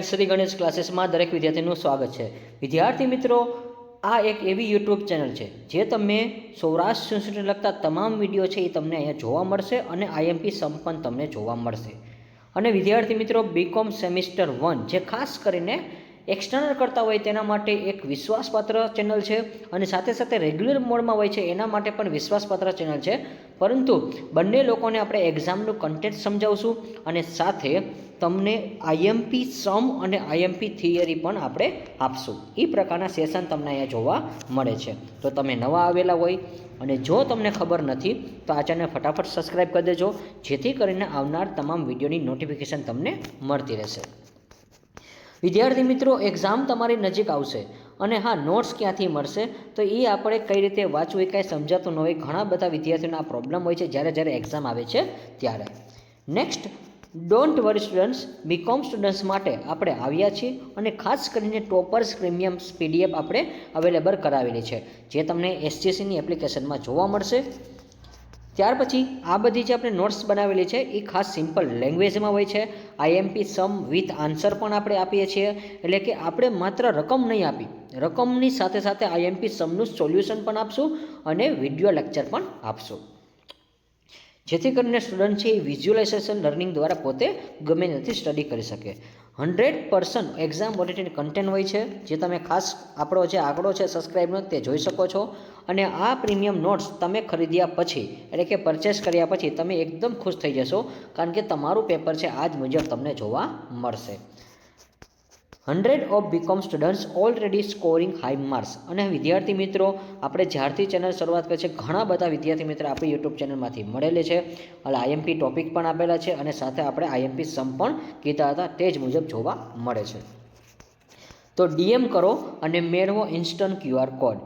And Shri Ganesh ક્લાસીસમાં દરેક વિદ્યાર્થીનું સ્વાગત છે। વિદ્યાર્થી મિત્રો, આ એક એવી યુટ્યુબ ચેનલ છે જે તમે સૌરાષ્ટ્ર યુનિવર્સિટીને લગતા તમામ વિડીયો છે એ તમને અહીંયા જોવા મળશે અને આઈએમપી સમ પણ તમને જોવા મળશે। અને વિદ્યાર્થી મિત્રો, બીકોમ સેમિસ્ટર 1 જે ખાસ કરીને એક્સટર્નલ કરતા હોય તેના માટે એક વિશ્વાસપાત્ર ચેનલ છે અને સાથે સાથે રેગ્યુલર મોડમાં હોય છે એના માટે પણ વિશ્વાસપાત્ર ચેનલ છે। પરંતુ બંને લોકોને આપણે એક્ઝામનું કન્ટેન્ટ સમજાવશું અને સાથે તમને આઈએમપી સમ અને આઈએમપી થિયરી પણ આપણે આપશું। એ પ્રકારના સેશન તમને અહીંયા જોવા મળે છે। તો તમે નવા આવેલા હોય અને જો તમને ખબર નથી તો આ ચેનલ ફટાફટ સબસ્ક્રાઈબ કરી દેજો, જેથી કરીને આવનાર તમામ વિડીયોની નોટિફિકેશન તમને મળતી રહેશે। વિદ્યાર્થી મિત્રો, એક્ઝામ તમારી નજીક આવશે અને હા, નોટ્સ ક્યાંથી મળશે તો એ આપણે કઈ રીતે વાંચવું એ કાંઈ સમજાતું ન હોય। ઘણા બધા વિદ્યાર્થીઓના પ્રોબ્લેમ હોય છે જ્યારે એક્ઝામ આવે છે ત્યારે। Next, don't worry students, BCom students માટે આપણે આવ્યા છીએ અને ખાસ કરીને ટોપર્સ પ્રીમિયમ પીડીએફ આપણે અવેલેબલ કરાવેલી છે, જે તમને એસજીસીની એપ્લિકેશનમાં જોવા મળશે। ત્યાર પછી આ બધી જે આપણે નોટ્સ બનાવેલી છે એ ખાસ સિમ્પલ લેંગ્વેજમાં હોય છે। આઈએમપી સમ વિથ આન્સર પણ આપણે આપીએ છીએ, એટલે કે આપણે માત્ર રકમ નહીં આપી, રકમની સાથે સાથે આઈએમપી સમનું સોલ્યુશન પણ આપશું અને વિડીયો લેક્ચર પણ આપશું, જેથી કરીને સ્ટુડન્ટ છે એ વિઝ્યુઅલાઇઝેશન લર્નિંગ દ્વારા પોતે ગમે ત્યાંથી સ્ટડી કરી શકે। 100% એક્ઝામ ઓરિએન્ટેડ કન્ટેન્ટ હોય છે, જે તમે ખાસ આપણો જે આંકડો છે સબસ્ક્રાઈબનો તે જોઈ શકો છો। અને આ પ્રીમિયમ નોટ્સ તમે ખરીદ્યા પછી, એટલે કે પરચેસ કર્યા પછી તમે એકદમ ખુશ થઈ જશો, કારણ કે તમારું પેપર છે આ જ મુજબ તમને જોવા મળશે। 100 of BCom students already scoring high marks. અને વિદ્યાર્થી મિત્રો, આપણે જ્યારથી ચેનલ શરૂઆત કરી છે ઘણા બધા વિદ્યાર્થી મિત્રો આપણી યુટ્યુબ ચેનલમાંથી મળેલે છે અને આઈએમપી ટોપિક પણ આપેલા છે અને સાથે આપણે આઈએમપી સમ પણ કીધા હતા તે જ મુજબ જોવા મળે છે। તો ડીએમ કરો અને મેળવો instant QR code.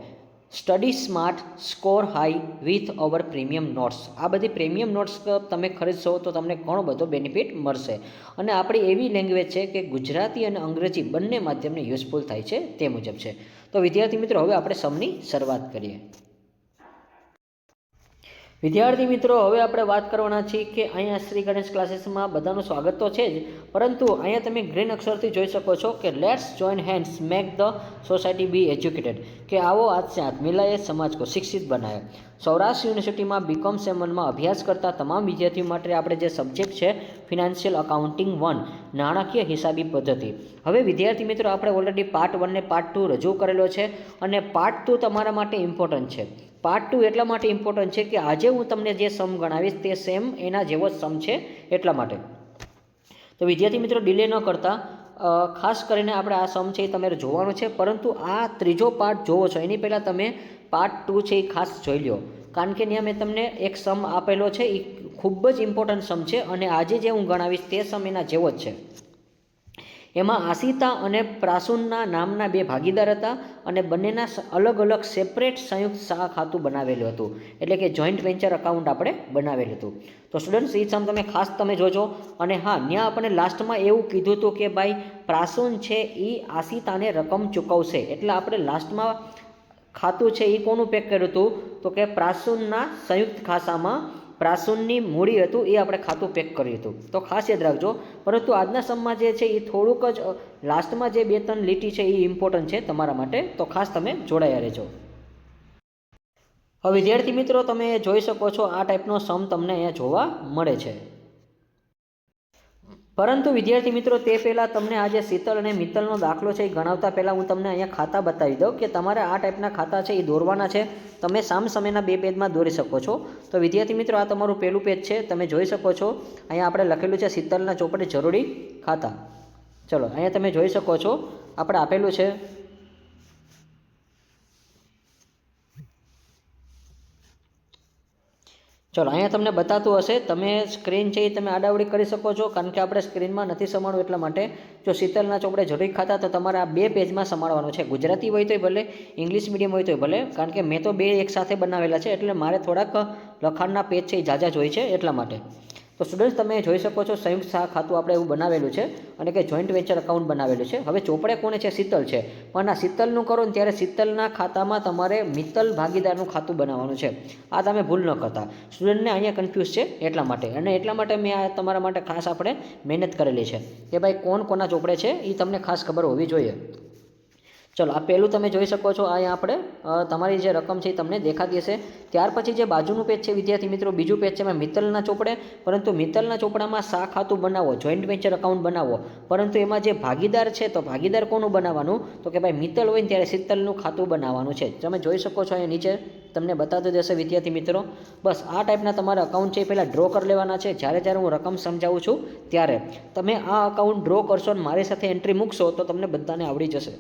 Study smart, score high with our premium notes. આ બધી પ્રીમિયમ નોટ્સ તમે ખરીદશો તો તમને ઘણો બધો બેનિફિટ મળશે અને આપણી એવી લેંગ્વેજ છે કે ગુજરાતી અને અંગ્રેજી બંને માધ્યમને યુઝફુલ થાય છે તે મુજબ છે। તો વિદ્યાર્થી મિત્રો, હવે આપણે સમની શરૂઆત કરીએ। વિદ્યાર્થી મિત્રો, હવે આપણે વાત કરવાના છીએ કે અહીંયા શ્રી ગણેશ ક્લાસીસમાં બધાનું સ્વાગત તો છે જ, પરંતુ અહીંયા તમે ગ્રીન અક્ષરથી જોઈ શકો છો કે let's join hands make the society be educated, કે આવો હાથ સે હાથ મિલાએ સમાજ કો શિક્ષિત બનાવે। સૌરાષ્ટ્ર યુનિવર્સિટીમાં બીકોમ સેમ 1માં અભ્યાસ કરતા તમામ વિદ્યાર્થીઓ માટે આપણે જે સબ્જેક્ટ છે ફિનાન્શિયલ અકાઉન્ટિંગ 1, નાણાકીય હિસાબી પદ્ધતિ। હવે વિદ્યાર્થી મિત્રો, આપણે ઓલરેડી પાર્ટ 1 ને પાર્ટ 2 રજૂ કરેલો છે અને પાર્ટ 2 તમારા માટે ઇમ્પોર્ટન્ટ છે। પાર્ટ 2 એટલા માટે ઇમ્પોર્ટન્ટ છે કે આજે હું તમને જે સમ ગણાવીશ તે સેમ એના જેવો જ સમ છે એટલા માટે। તો વિદ્યાર્થી મિત્રો, ડિલે ન કરતા ખાસ કરીને આપણે આ સમ છે એ તમારે જોવાનો છે, પરંતુ આ ત્રીજો પાર્ટ જોવો છો એની પહેલાં તમે પાર્ટ 2 છે એ ખાસ જોઈ લો, કારણ કે ત્યાં મેં તમને એક સમ આપેલો છે એ ખૂબ જ ઇમ્પોર્ટન્ટ સમ છે અને આજે જે હું ગણાવીશ તે સમ એના જેવો જ છે। એમાં આશિતા અને પ્રાસુનના નામના બે ભાગીદાર હતા અને બંનેના અલગ અલગ સેપરેટ સંયુક્ત ખાતું બનાવેલું હતું, એટલે કે જોઈન્ટ વેન્ચર અકાઉન્ટ આપણે બનાવેલું હતું। તો સ્ટુડન્ટ્સ, એ સમ તમે ખાસ તમે જોજો। અને હા, ત્યાં આપણને લાસ્ટમાં એવું કીધું હતું કે ભાઈ પ્રાસુન છે એ આશિતાને રકમ ચૂકવશે, એટલે આપણે લાસ્ટમાં ખાતું છે એ કોનું પેક કર્યું હતું તો કે પ્રાસુનના સંયુક્ત ખાતામાં પ્રાસુનની મૂડી હતું એ આપણે ખાતું પેક કર્યું હતું, તો ખાસ યાદ રાખજો। પરંતુ આજના સમમાં જે છે એ થોડુંક જ લાસ્ટમાં જે 2-3 લીટી છે એ ઇમ્પોર્ટન્ટ છે તમારા માટે, તો ખાસ તમે જોડાયા રહેજો। હવે વિદ્યાર્થી મિત્રો, તમે જોઈ શકો છો આ ટાઈપનો સમ તમને અહીંયા જોવા મળે છે। પરંતુ વિદ્યાર્થી મિત્રો, તે પહેલાં તમને આજે શીતલ અને મિત્તલનો દાખલો છે એ ગણાવતા પહેલાં હું તમને અહીંયા ખાતા બતાવી દઉં કે તમારે આ ટાઈપના ખાતા છે એ દોરવાના છે। તમે સામસામેના 2 પેજમાં દોરી શકો છો। તો વિદ્યાર્થી મિત્રો, આ તમારું પહેલું પેજ છે, તમે જોઈ શકો છો અહીંયા આપણે લખેલું છે શીતલના ચોપડે જરૂરી ખાતા। ચલો, અહીંયા તમે જોઈ શકો છો આપણે આપેલું છે ચલો, અહીંયા તમને બતાતું હશે, તમે સ્ક્રીન છે એ તમે આડાવડી કરી શકો છો, કારણ કે આપણે સ્ક્રીનમાં નથી સમાડવું એટલા માટે। જો શીતલના ચોપડે જરૂરી ખાતા તો તમારે આ 2 પેજમાં સમાડવાનું છે, ગુજરાતી હોય તોય ભલે, ઇંગ્લિશ મીડિયમ હોય તોય ભલે, કારણ કે મેં તો 2 એક સાથે બનાવેલા છે એટલે મારે થોડાક લખાણના પેજ છે એ ઝાઝા જ હોય છે એટલા માટે। તો સ્ટુડન્ટ્સ તમે જોઈ શકો છો સંયુક્ત ખાતું આપણે એવું બનાવેલું છે અને કે જોઈન્ટ વેન્ચર અકાઉન્ટ બનાવેલું છે. હવે ચોપડે કોને છે? શીતલ છે. પણ આ શીતલનું કરો ને ત્યારે શીતલના ખાતામાં તમારે મિત્તલ ભાગીદારનું ખાતું બનાવવાનું છે. આ તમે ભૂલ ન કરતા. સ્ટુડન્ટને અહીંયા કન્ફ્યુઝ છે એટલા માટે, અને એટલા માટે મેં આ તમારા માટે ખાસ આપણે મહેનત કરેલી છે કે ભાઈ કોના ચોપડે છે એ તમને ખાસ ખબર હોવી જોઈએ. ચલો, આ પહેલું તમે જોઈ શકો છો. અહીંયા આપણે તમારી જે રકમ છે એ તમને દેખાતી હશે. ત્યાર પછી જે બાજુનું પેજ છે વિદ્યાર્થી મિત્રો, બીજું પેજ છે એમાં મિત્તલના ચોપડે. પરંતુ મિત્તલના ચોપડામાં શા ખાતું બનાવો, જોઈન્ટ વેન્ચર અકાઉન્ટ બનાવો, પરંતુ એમાં જે ભાગીદાર છે તો ભાગીદાર કોનું બનાવવાનું? તો કે ભાઈ મિત્તલ હોય ને ત્યારે શીતલનું ખાતું બનાવવાનું છે. તમે જોઈ શકો છો અહીંયા નીચે તમને બતાવતો જશે વિદ્યાર્થી મિત્રો. બસ આ ટાઈપના તમારા અકાઉન્ટ છે એ પહેલાં ડ્રો કરી લેવાના છે. જ્યારે હું રકમ સમજાવું છું ત્યારે તમે આ અકાઉન્ટ ડ્રો કરશો અને મારી સાથે એન્ટ્રી મૂકશો તો તમને બધાને આવડી જશે.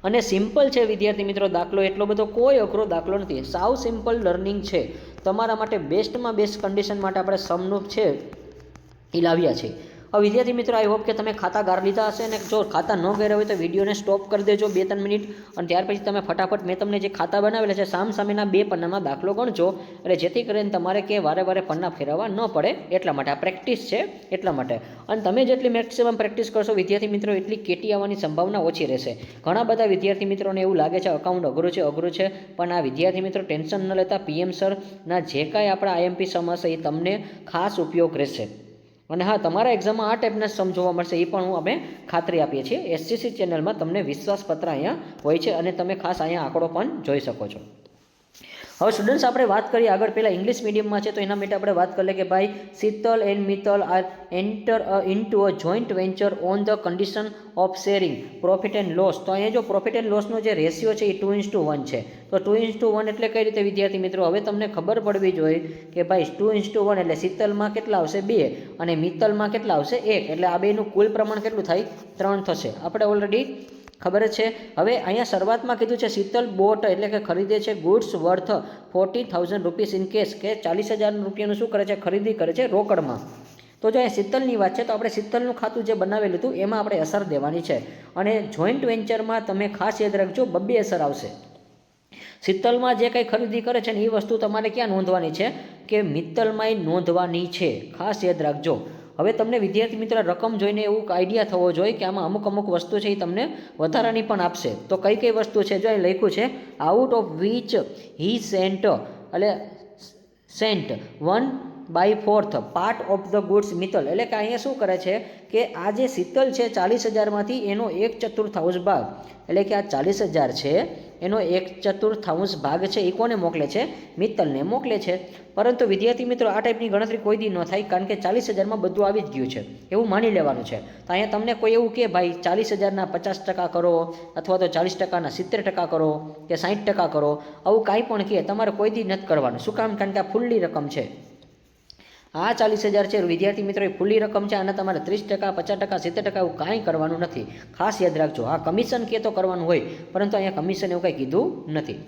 અને સિમ્પલ છે વિદ્યાર્થી મિત્રો દાખલો, એટલો બધો કોઈ અઘરો દાખલો નથી. સાવ સિમ્પલ લર્નિંગ છે. તમારા માટે બેસ્ટમાં બેસ્ટ કન્ડિશન માટે આપણે સમનું છે એ લાવ્યા છે. હવે વિદ્યાર્થી મિત્રો આઈ હોપ કે તમે ખાતા ગાર લીધા હશે, અને જો ખાતા ન ગયા હોય તો વિડીયોને સ્ટોપ કરી દેજો 2-3 મિનિટ, અને ત્યાર પછી તમે ફટાફટ મેં તમને જે ખાતા બનાવેલા છે સામેના 2 પન્નામાં દાખલો ગણજો, એટલે જેથી કરીને તમારે કે વારે પન્ના ફેરવવા ન પડે. એટલા માટે આ પ્રેક્ટિસ છે એટલા માટે. અને તમે જેટલી મેક્સિમમ પ્રેક્ટિસ કરશો વિદ્યાર્થી મિત્રો એટલી કેટી આવવાની સંભાવના ઓછી રહેશે. ઘણા બધા વિદ્યાર્થી મિત્રોને એવું લાગે છે અકાઉન્ટ અઘરું છે, પણ આ વિદ્યાર્થી મિત્રો ટેન્શન ન લેતા. પીએમ સરના જે કાંઈ આપણા આઈએમપી સમ હશે એ તમને ખાસ ઉપયોગ રહેશે. અને હા, તમારા એક્ઝામમાં આ ટાઈપના સમ જોવા મળશે એ પણ અમે ખાતરી આપીએ છીએ. એસસીસી ચેનલમાં તમને વિશ્વાસપત્ર અહીંયા હોય છે અને તમે ખાસ અહીંયા આંકડો પણ જોઈ શકો છો. હવે સ્ટુડન્ટ્સ આપણે વાત કરીએ આગળ. પહેલાં ઇંગ્લિશ મીડિયમમાં છે તો એના માટે આપણે વાત કરીએ કે ભાઈ Sheetal and Mittal are enter into a joint venture on the condition of sharing profit and loss. તો અહીંયા જો પ્રોફિટ એન્ડ લોસનો જે રેશિયો છે એ 2:1 છે. તો 2:1 એટલે કઈ રીતે વિદ્યાર્થી મિત્રો? હવે તમને ખબર પડવી જોઈએ કે ભાઈ 2:1 એટલે શીતલમાં કેટલા આવશે? 2, અને મિત્તલમાં કેટલા આવશે? 1. એટલે આ બેનું કુલ પ્રમાણ કેટલું થાય? 3 થશે. આપણે ઓલરેડી ખબર જ છે. હવે અહીંયા શરૂઆતમાં કીધું છે શીતલ બોટ એટલે કે ખરીદે છે goods worth 40,000 rupees in cash, કે 40,000 રૂપિયાનું શું કરે છે? ખરીદી કરે છે રોકડમાં. તો જો અહીંયા શીતલની વાત છે તો આપણે શીતલનું ખાતું જે બનાવેલું હતું એમાં આપણે અસર દેવાની છે. અને જોઈન્ટ વેન્ચરમાં તમે ખાસ યાદ રાખજો 2 અસર આવશે. શીતલમાં જે કંઈ ખરીદી કરે છે ને એ વસ્તુ તમારે ક્યાં નોંધવાની છે? કે મિત્તલમાંય નોંધવાની છે. ખાસ યાદ રાખજો. હવે તમને વિદ્યાર્થી મિત્રો રકમ જોઈને એવું આઈડિયા થવો જોઈએ કે આમાં અમુક વસ્તુ છે એ તમને વધારાની પણ આપશે. તો કઈ વસ્તુ છે? જો અહીં લખ્યું છે out of which he sent, એટલે sent 1/4 part of the goods Mittal. એટલે કે અહીંયા શું કરે છે કે આ જે શીતલ છે 40,000માંથી એનો 1/4 ભાગ, એટલે કે આ 40,000 છે એનો 1/4 ભાગ છે એ કોને મોકલે છે? મિત્તલને મોકલે છે. પરંતુ વિદ્યાર્થી મિત્રો આ ટાઈપની ગણતરી કોઈ દી ન થાય, કારણ કે 40,000માં બધું આવી જ ગયું છે એવું માની લેવાનું છે. તો અહીંયા તમને કોઈ એવું કે ભાઈ 40,000ના 50% કરો, અથવા તો 40%ના 70% કરો, કે 60% કરો, આવું કાંઈ પણ કહે તમારે કોઈ દી નથી કરવાનું. શું કામ? કારણ કે આ ફૂલ્લી રકમ છે. આ 40,000 છે વિદ્યાર્થી મિત્રો એ ફૂલ્લી રકમ છે. આને તમારે 30%, 50%, 70% એવું કાંઈ કરવાનું નથી. ખાસ યાદ રાખજો. હા, કમિશન કે તો કરવાનું હોય, પરંતુ અહીંયા કમિશન એવું કંઈ કીધું નથી.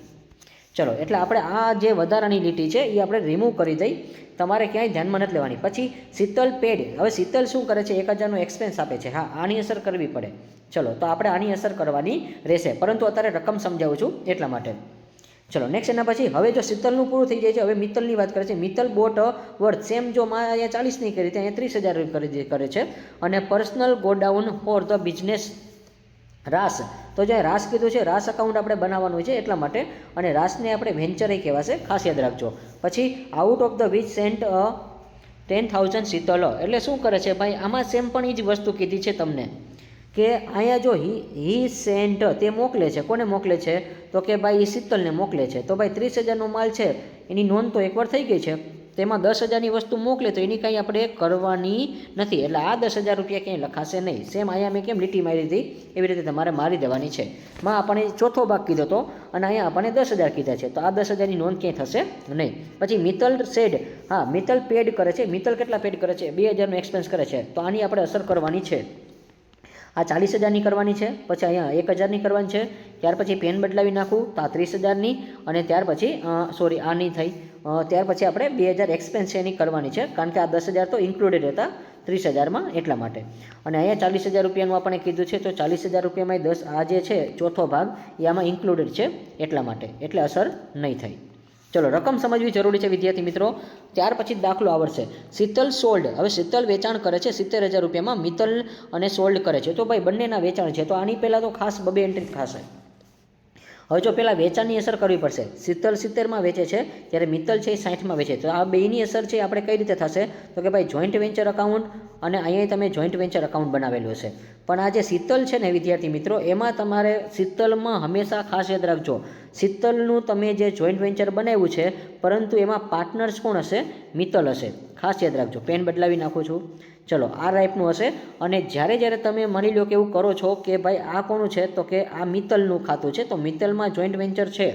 ચલો, એટલે આપણે આ જે વધારાની લીટી છે એ આપણે રિમૂવ કરી દઈ. તમારે ક્યાંય ધ્યાનમાં નથી લેવાની. પછી શીતલ પેડ. હવે શીતલ શું કરે છે? 1,000નો એક્સપેન્સ આપે છે. હા, આની અસર કરવી પડે. ચલો, તો આપણે આની અસર કરવાની રહેશે, પરંતુ અત્યારે રકમ સમજાવું છું એટલા માટે. ચલો નેક્સ્ટ. એના પછી હવે જો શીતલનું પૂરું થઈ જાય છે, હવે મિત્તલની વાત કરે છે. મિત્તલ બોટ વર્થ સેમ, જો માં અહીંયા 40 કરી અહીંયા 30,000 કરે છે. અને personal godown for the business રાસ. તો જે રાસ કીધું છે, રાસ અકાઉન્ટ આપણે બનાવવાનું છે એટલા માટે, અને રાસને આપણે વેન્ચર કહેવાશે. ખાસ યાદ રાખજો. પછી out of the which cent 10,000 Sheetal. એટલે શું કરે છે ભાઈ? આમાં સેમ પણ એ જ વસ્તુ કીધી છે તમને, કે અહીંયા જો હી સેન્ટ તે મોકલે છે. કોને મોકલે છે? તો કે ભાઈ એ શીતલને મોકલે છે. તો ભાઈ 30,000નો માલ છે એની નોંધ તો એકવાર થઈ ગઈ છે. તેમાં 10,000ની વસ્તુ મોકલે તો એની કાંઈ આપણે કરવાની નથી. એટલે આ 10,000 રૂપિયા ક્યાંય લખાશે નહીં. સેમ અહીંયા મેં કેમ લીટી મારી હતી એવી રીતે તમારે મારી દેવાની છે. માં આપણને ચોથો ભાગ કીધો હતો અને અહીંયા આપણને 10,000 કીધા છે, તો આ 10,000ની નોંધ ક્યાંય થશે નહીં. પછી મિત્તલ સેડ. હા, મિત્તલ પેડ કરે છે. મિત્તલ કેટલા પેડ કરે છે? 2,000નો એક્સપેન્સ કરે છે. તો આની આપણે અસર કરવાની છે. આ 40,000ની કરવાની છે, પછી અહીંયા 1,000ની કરવાની છે. ત્યાર પછી પેન બદલાવી નાખું તો આ 30,000ની, અને ત્યાર પછી આ નહીં થઈ. ત્યાર પછી આપણે 2,000 એક્સપેન્સ એની કરવાની છે, કારણ કે આ 10,000 તો ઇન્ક્લુડેડ હતા 30,000માં એટલા માટે. અને અહીંયા 40,000 રૂપિયાનું આપણે કીધું છે, તો 40,000 રૂપિયામાં 10 આ જે છે ચોથો ભાગ એ આમાં ઇન્ક્લુડેડ છે એટલા માટે, એટલે અસર નહીં થાય. ચલો રકમ સમજવી જરૂરી છે વિદ્યાર્થી મિત્રો. ત્યાર પછી દાખલો આવડશે. શીતલ સોલ્ડ. હવે શીતલ વેચાણ કરે છે 70,000 રૂપિયામાં, મિત્તલ અને સોલ્ડ કરે છે. તો ભાઈ બંનેના વેચાણ છે. તો આની પહેલાં તો ખાસ બબે એન્ટ્રી થશે. હવે જો પહેલાં વેચાણની અસર કરવી પડશે. શીતલ 70માં વેચે છે ત્યારે મિત્તલ છે એ 60માં વેચે. તો આ બેની અસર છે આપણે કઈ રીતે થશે? તો કે ભાઈ જોઈન્ટ વેન્ચર અકાઉન્ટ, અને અહીંયા તમે જોઈન્ટ વેન્ચર અકાઉન્ટ બનાવેલું હશે. પણ આ જે શીતલ છે ને વિદ્યાર્થી મિત્રો, એમાં તમારે શીતલમાં હંમેશા ખાસ યાદ રાખજો, શીતલનું તમે જે જોઈન્ટ વેન્ચર બનાવ્યું છે પરંતુ એમાં પાર્ટનર્સ કોણ હશે? મિત્તલ હશે. ખાસ યાદ રાખજો. પેન બદલાવી નાખું છું. ચલો આ ટાઈપનું હશે. અને જ્યારે તમે માની લો કે એવું કરો છો કે ભાઈ આ કોનું છે, તો કે આ મિત્તલનું ખાતું છે, તો મિત્તલમાં જોઈન્ટ વેન્ચર છે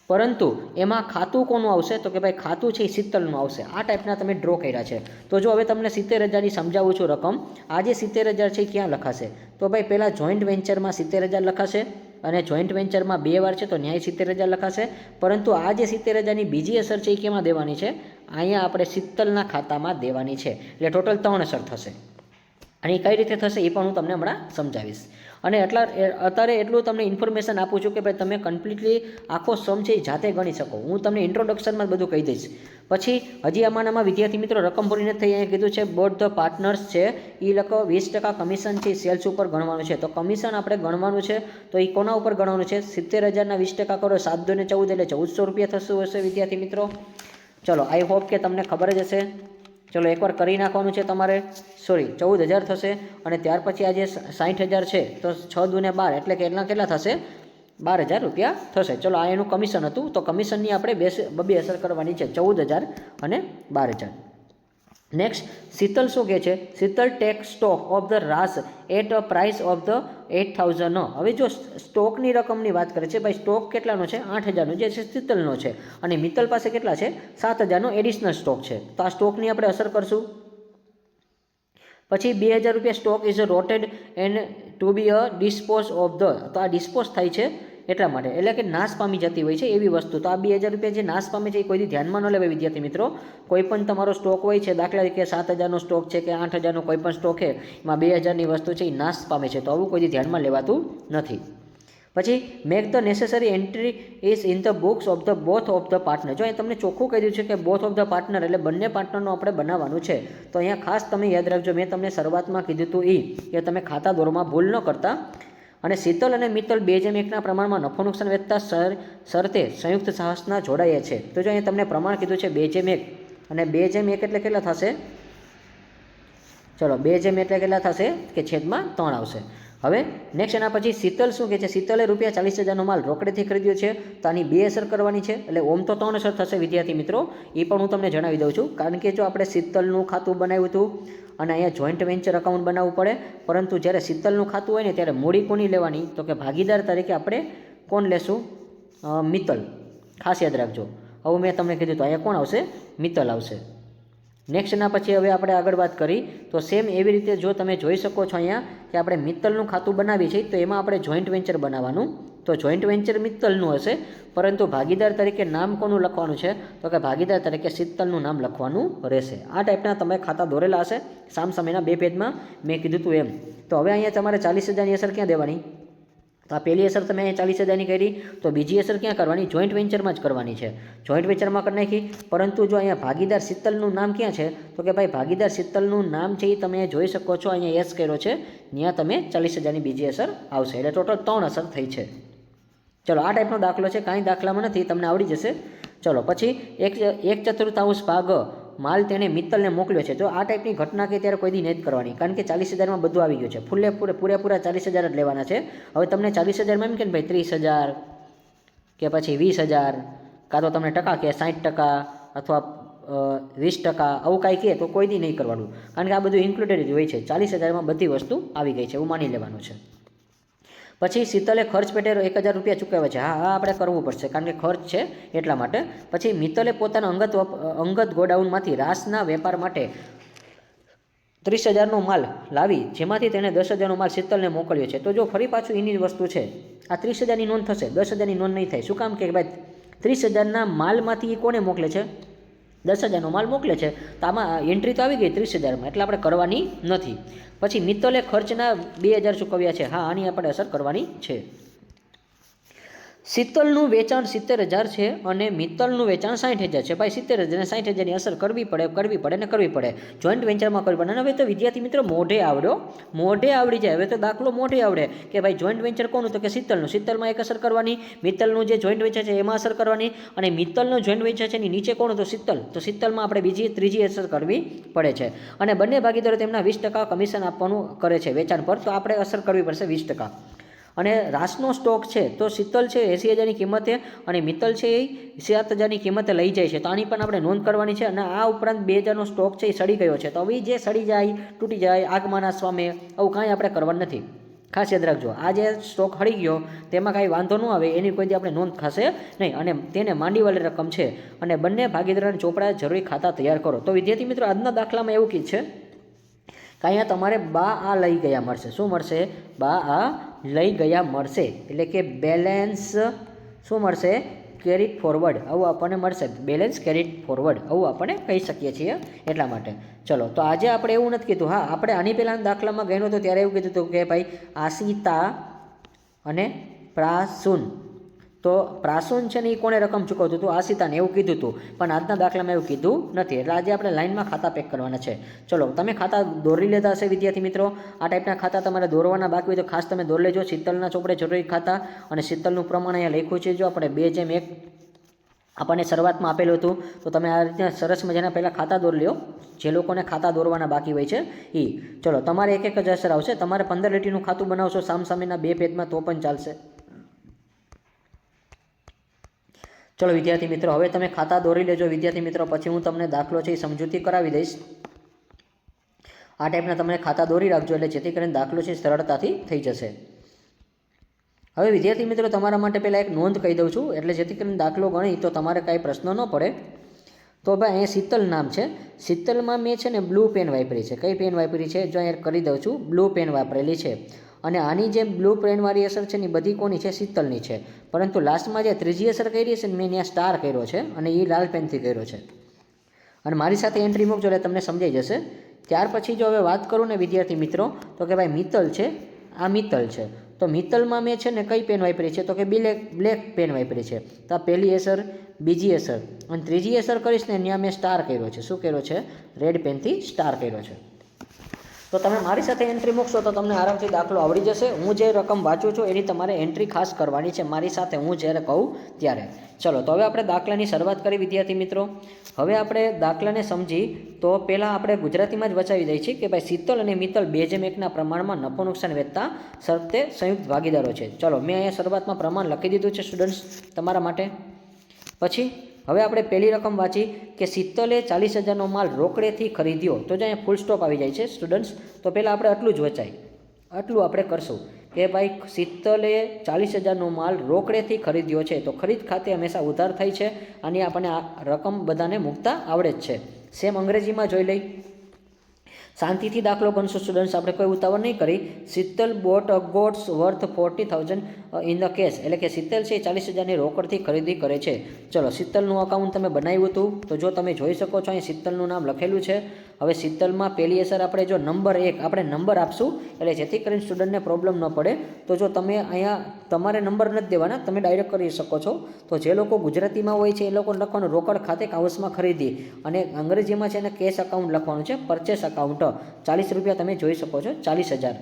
પરંતુ એમાં ખાતું કોનું આવશે? તો કે ભાઈ ખાતું છે એ શીતલનું આવશે. આ ટાઈપના તમે ડ્રો કર્યા છે. તો જો હવે તમને 70,000ની સમજાવું છું રકમ. આ જે 70,000 છે એ ક્યાં લખાશે? તો ભાઈ પહેલાં જોઈન્ટ વેન્ચરમાં 70,000 લખાશે, અને જોઈન્ટ વેન્ચરમાં 2 વાર છે તો ન્યાય 70,000 લખાશે. પરંતુ આ જે 70,000ની બીજી અસર છે એ કેમાં દેવાની છે? અહીંયા આપણે શીતલના ખાતામાં દેવાની છે. એટલે ટોટલ 3 અસર થશે. અને કઈ રીતે થશે એ પણ હું તમને હમણાં સમજાવીશ. અને અત્યારે એટલું તમને ઇન્ફોર્મેશન આપું છું કે ભાઈ તમે કમ્પ્લીટલી આખો સમ છે એ જાતે ગણી શકો. હું તમને ઇન્ટ્રોડક્શનમાં બધું કહી દઈશ. પછી હજી આમાં વિદ્યાર્થી મિત્રો રકમ પૂરી નથી થઈ. અહીંયા કીધું છે બોથ ધ પાર્ટનર્સ છે એ લખો 20% કમિશન છે સેલ્સ ઉપર ગણવાનું છે. તો કમિશન આપણે ગણવાનું છે તો એ કોના ઉપર ગણવાનું છે? 70,000ના 20% કરો 7 × 2 = 14 એટલે 1400 રૂપિયા થતું હશે વિદ્યાર્થી મિત્રો. ચલો આઈ હોપ કે તમને ખબર જ હશે. ચલો એકવાર કરી નાખવાનું છે તમારે. સોરી 14,000 થશે. અને ત્યાર પછી આ જે 60,000 છે તો 6 × 2 = 12 એટલે કે એના કેટલા થશે? 12,000 રૂપિયા થશે. ચલો આ એનું કમિશન હતું. તો કમિશનની આપણે બે અસર કરવાની છે, 14,000 અને 12,000. નેક્સ્ટ શીતલ શું કહે છે? Sheetal take stock of the rest at a price of the 8,000. હવે જો સ્ટોકની રકમની વાત કરે છે, ભાઈ સ્ટોક કેટલાનો છે? 8,000નો જે છે શીતલનો છે, અને મિત્તલ પાસે કેટલા છે? 7,000નો એડિશનલ સ્ટોક છે. તો આ સ્ટોકની આપણે અસર કરશું. પછી 2,000 રૂપિયા stock is rotted and to be a dispose of the. તો આ ડિસ્પોઝ થાય છે એટલા માટે, એટલે કે નાશ પામી જતી હોય છે એવી વસ્તુ. તો આ 2,000 રૂપિયા જે નાશ પામે છે એ કોઈ ધ્યાનમાં ન લેવાય વિદ્યાર્થી મિત્રો. કોઈ પણ તમારો સ્ટોક હોય છે, દાખલા તરીકે 7,000નો સ્ટોક છે કે 8,000નો કોઈ પણ સ્ટોક છે, એમાં 2,000ની વસ્તુ છે એ નાશ પામે છે. તો આવું કોઈ ધ્યાનમાં લેવાતું નથી. પછી make the necessary entry is in the books of the both of the partner. જો અહીં તમને ચોખ્ખું કહી દીધું છે કે બોથ ઓફ ધ પાર્ટનર એટલે બંને પાર્ટનરનું આપણે બનાવવાનું છે. તો અહીંયા ખાસ તમે યાદ રાખજો, મેં તમને શરૂઆતમાં કીધું હતું કે તમે ખાતા દોરમાં ભૂલ ન કરતા. અને શીતલ અને મિત્તલ 2:1ના પ્રમાણમાં નફો નુકસાન વેચતા શરતે સંયુક્ત સાહસના જોડાયા છે. તો જો અહીંયા તમને પ્રમાણ કીધું છે 2:1, અને 2:1 એટલે કેટલા થશે? ચલો 2:1 એટલે કેટલા થશે? કે છેદમાં 3 આવશે. હવે નેક્સ્ટ એના પછી શીતલ શું કહે છે? શીતલે ₹40,000નો માલ રોકડેથી ખરીદ્યો છે. તો આની 2 અસર કરવાની છે. એટલે ઓમ તો 3 અસર થશે વિદ્યાર્થી મિત્રો. એ પણ હું તમને જણાવી દઉં છું. કારણ કે જો આપણે શીતલનું ખાતું બનાવ્યું હતું અને અહીંયા જોઈન્ટ વેન્ચર અકાઉન્ટ બનાવવું પડે, પરંતુ જ્યારે શીતલનું ખાતું હોય ને ત્યારે મૂડી કોની લેવાની? તો કે ભાગીદાર તરીકે આપણે કોણ લેશું? મિત્તલ. ખાસ યાદ રાખજો. હવે મેં તમને કીધું તો અહીંયા કોણ આવશે? મિત્તલ આવશે. નેક્સ્ટ એના પછી હવે આપણે આગળ વાત કરી તો સેમ એવી રીતે જો તમે જોઈ શકો છો અહીંયા કે આપણે મિત્તલનું ખાતું બનાવીએ છીએ તો એમાં આપણે જોઈન્ટ વેન્ચર બનાવવાનું. તો જોઈન્ટ વેન્ચર મિત્તલનું હશે, પરંતુ ભાગીદાર તરીકે નામ કોનું લખવાનું છે? તો કે ભાગીદાર તરીકે શીતલનું નામ લખવાનું રહેશે. આ ટાઈપના તમે ખાતા દોરેલા હશે સામસામેના 2 પેજમાં મેં કીધું હતું એમ. તો હવે અહીંયા તમારે 40,000ની અસર ક્યાં દેવાની? તો આ પહેલી અસર તમે અહીંયા 40,000ની કરી, તો બીજી અસર ક્યાં કરવાની? જોઈન્ટ વેન્ચરમાં જ કરવાની છે. જોઈન્ટ વેન્ચરમાં કરી નાખી. પરંતુ જો અહીંયા ભાગીદાર શીતલનું નામ ક્યાં છે? તો કે ભાઈ ભાગીદાર શીતલનું નામ છે એ તમે જોઈ શકો છો. અહીંયા એસ કર્યો છે, ત્યાં તમે 40,000ની બીજી અસર આવશે. એટલે ટોટલ 3 અસર થઈ છે. ચલો આ ટાઈપનો દાખલો છે, કાંઈ દાખલામાં નથી, તમને આવડી જશે. ચલો પછી 1/4 ભાગ માલ તેણે મિત્તલને મોકલ્યો છે. તો આ ટાઈપની ઘટના કે ત્યારે કોઈ દી નહીં જ કરવાની, કારણ કે 40,000માં બધું આવી ગયું છે. પૂરેપૂરા 40,000 જ લેવાના છે. હવે તમને 40,000માં એમ કે ભાઈ 30,000 કે પછી 20,000, કાં તો તમને ટકા કે 60% અથવા 20% આવું કાંઈ કહે તો કોઈ દી નહીં કરવાનું, કારણ કે આ બધું ઇન્ક્લુડેડ હોય છે. 40,000માં બધી વસ્તુ આવી ગઈ છે એવું માની લેવાનું છે. પછી શીતલે ખર્ચ પેટે 1,000 રૂપિયા ચૂકવ્યા છે. હા આપણે કરવું પડશે, કારણ કે ખર્ચ છે એટલા માટે. પછી મિત્તલે પોતાના અંગત ગોડાઉનમાંથી રાસના વેપાર માટે 30,000નો માલ લાવી, જેમાંથી તેણે 10,000નો માલ શીતલને મોકલ્યો છે. તો જો ફરી પાછું એની વસ્તુ છે, આ 30,000ની નોંધ થશે, 10,000ની નોંધ નહીં થાય. શું કામ કે ભાઈ 30,000ના માલમાંથી એ કોને મોકલે છે? 10,000નો માલ મોકલે છે. તો આમાં એન્ટ્રી તો આવી ગઈ 30,000માં, એટલે આપણે કરવાની નથી. પછી મિત્તલે ખર્ચના 2,000 ચૂકવ્યા છે. હા આની આપણે અસર કરવાની છે. શીતલનું વેચાણ 70,000 છે અને મિત્તલનું વેચાણ 60,000 છે. ભાઈ 70,000 અને 60,000ની અસર કરવી પડે. જોઈન્ટ વેન્ચરમાં કરવી પડે. અને હવે તો વિદ્યાર્થી મિત્રો મોઢે આવડી જાય. હવે તો દાખલો મોઢે આવડે કે ભાઈ જોઈન્ટ વેન્ચર કોનું, તો કે શીતલમાં એક અસર કરવાની, મિત્તલનું જે જોઈન્ટ વેન્ચર છે એમાં અસર કરવાની, અને મિત્તલનું જોઈન્ટ વેન્ચર છે એની નીચે કોનું, તો શીતલમાં આપણે ત્રીજી અસર કરવી પડે છે. અને બંને ભાગીદારો તેમના 20% કમિશન આપવાનું કરે છે વેચાણ પર, તો આપણે અસર કરવી પડશે 20%. અને રાસનો સ્ટોક છે તો શીતલ છે 80,000ની કિંમતે અને મિત્તલ છે એ 7,000ની કિંમતે લઈ જાય છે, તો આની પણ આપણે નોંધ કરવાની છે. અને આ ઉપરાંત 2,000નો સ્ટોક છે એ સડી ગયો છે, તો હવે જે સડી જાય, તૂટી જાય, આગમાં નાસવા મે, આવું કાંઈ આપણે કરવાનું નથી. ખાસ યાદ રાખજો, આ જે સ્ટોક હળી ગયો તેમાં કાંઈ વાંધો ન આવે એની કોઈ આપણે નોંધ ખાશે નહીં, અને તેને માંડીવાળી રકમ છે. અને બંને ભાગીદારોને ચોપડા જરૂરી ખાતા તૈયાર કરો. તો વિદ્યાર્થી મિત્રો આજના દાખલામાં એવું કીધું છે કે અહીંયા તમારે બા આ લઈ ગયા મળશે. શું મળશે? બા આ લઈ ગયા મળશે, એટલે કે બેલેન્સ શું મળશે? કેરીડ ફોરવર્ડ, આવું આપણને મળશે. બેલેન્સ કેરીડ ફોરવર્ડ આવું આપણે કહી શકીએ છીએ એટલા માટે. ચલો, તો આજે આપણે એવું નથી કીધું. હા, આપણે આની પહેલાં દાખલામાં ગયો હતો ત્યારે એવું કીધું હતું કે ભાઈ આશિતા અને પ્રાસુન, તો પ્રાસુન છે ને એ કોને રકમ ચૂકવતું હતું? આશિતાને, એવું કીધું હતું. પણ આજના દાખલામાં એવું કીધું નથી, એટલે આજે આપણે લાઇનમાં ખાતા પેક કરવાના છે. ચલો, તમે ખાતા દોરી લેતા હશે વિદ્યાર્થી મિત્રો. આ ટાઈપના ખાતા તમારે દોરવાના બાકી હોય તો ખાસ તમે દોરી લેજો. શીતલના ચોપડે જરૂરી ખાતા, અને શીતલનું પ્રમાણ અહીંયા લખ્યું છે. જો આપણે 2:1 આપણને શરૂઆતમાં આપેલું હતું, તો તમે આ રીતના સરસ મજાના પહેલાં ખાતા દોરી લો, જે લોકોને ખાતા દોરવાના બાકી હોય છે એ. ચલો, તમારે એક જ અસર આવશે. તમારે 15 લીટીનું ખાતું બનાવશો સામસામેના 2 પેજમાં તો પણ ચાલશે. ચલો વિદ્યાર્થી મિત્રો, હવે તમે ખાતા દોરી લેજો વિદ્યાર્થી મિત્રો. પછી હું તમને દાખલો છે એ સમજૂતી કરાવી દઈશ. આ ટાઈપના તમે ખાતા દોરી રાખજો, એટલે જેથી કરીને દાખલો છે સરળતાથી થઈ જશે. હવે વિદ્યાર્થી મિત્રો, તમારા માટે પહેલાં એક નોંધ કહી દઉં છું, એટલે જેથી કરીને દાખલો ગણી તો તમારે કાંઈ પ્રશ્ન ન પડે. તો ભાઈ અહીંયા શીતલ નામ છે. શીતલમાં મેં છે ને બ્લુ પેન વાપરી છે. કઈ પેન વાપરી છે? જો અહીંયા કરી દઉં છું, બ્લુ પેન વાપરેલી છે. અને આની જે બ્લુ પેનવાળી અસર છે ને બધી કોની છે? શીતલની છે. પરંતુ લાસ્ટમાં જે ત્રીજી અસર કરી છે ને મેં ત્યાં સ્ટાર કર્યો છે, અને એ લાલ પેનથી કર્યો છે. અને મારી સાથે એન્ટ્રી મૂકજો એટલે તમને સમજાઈ જશે. ત્યાર પછી જો હવે વાત કરું ને વિદ્યાર્થી મિત્રો, તો કે ભાઈ મિત્તલ છે, આ મિત્તલ છે. તો મિત્તલમાં મેં છે ને કઈ પેન વાપરી છે? તો કે બ્લેક પેન વાપરી છે. તો આ પહેલી અસર, બીજી અસર, અને ત્રીજી અસર કરીશ ને ત્યાં મેં સ્ટાર કર્યો છે. શું કર્યો છે? રેડ પેનથી સ્ટાર કર્યો છે. તો તમે મારી સાથે એન્ટ્રી મૂકશો તો તમને આરામથી દાખલો આવડી જશે. હું જે રકમ વાંચું છું એની તમારે એન્ટ્રી ખાસ કરવાની છે મારી સાથે હું જ્યારે કહું ત્યારે. ચલો, તો હવે આપણે દાખલાની શરૂઆત કરી વિદ્યાર્થી મિત્રો. હવે આપણે દાખલાને સમજી તો પહેલાં આપણે ગુજરાતીમાં જ વચાવી દઈએ છીએ કે ભાઈ શીતલ અને મિત્તલ 2:1ના પ્રમાણમાં નફો નુકસાન વેચતા શરતે સંયુક્ત ભાગીદારો છે. ચલો, મેં અહીંયા શરૂઆતમાં પ્રમાણ લખી દીધું છે સ્ટુડન્ટ્સ તમારા માટે. પછી હવે આપણે પહેલી રકમ વાંચી કે શીતલે 40,000નો માલ રોકડેથી ખરીદ્યો. તો જો અહીંયા ફૂલ સ્ટોપ આવી જાય છે સ્ટુડન્ટ્સ. તો પહેલાં આપણે આટલું જ વચાય, આટલું આપણે કરશું કે ભાઈ શીતલે 40,000નો માલ રોકડેથી ખરીદ્યો છે. તો ખરીદ ખાતે હંમેશા ઉધાર થાય છે. આની આપણને આ રકમ બધાને મૂકતા આવડે જ છે. સેમ અંગ્રેજીમાં જોઈ લઈ. શાંતિથી દાખલો ગણશું સ્ટુડન્ટ્સ, આપણે કોઈ ઉતાવળ નહીં કરી. Sheetal bought a gods worth 40,000 in the cash, એટલે કે શીતલ છે 40,000ની રોકડથી ખરીદી કરે છે. ચલો, શીતલનું અકાઉન્ટ તમે બનાવ્યું હતું, તો જો તમે જોઈ શકો છો અહીં શીતલનું નામ લખેલું છે. હવે શીતલમાં પહેલી અસર આપણે જો નંબર 1 આપણે નંબર આપશું, એટલે જેથી કરીને સ્ટુડન્ટને પ્રોબ્લેમ ન પડે. તો જો તમે અહીંયા તમારે નંબર નથી દેવાના, તમે ડાયરેક્ટ કરી શકો છો. તો જે લોકો ગુજરાતીમાં હોય છે એ લોકો લખવાનું રોકડ ખાતે કાઉન્સમાં ખરીદી, અને અંગ્રેજીમાં છે એને કેશ અકાઉન્ટ લખવાનું છે, પરચેસ અકાઉન્ટ. 40 રૂપિયા તમે જોઈ શકો છો, 40,000.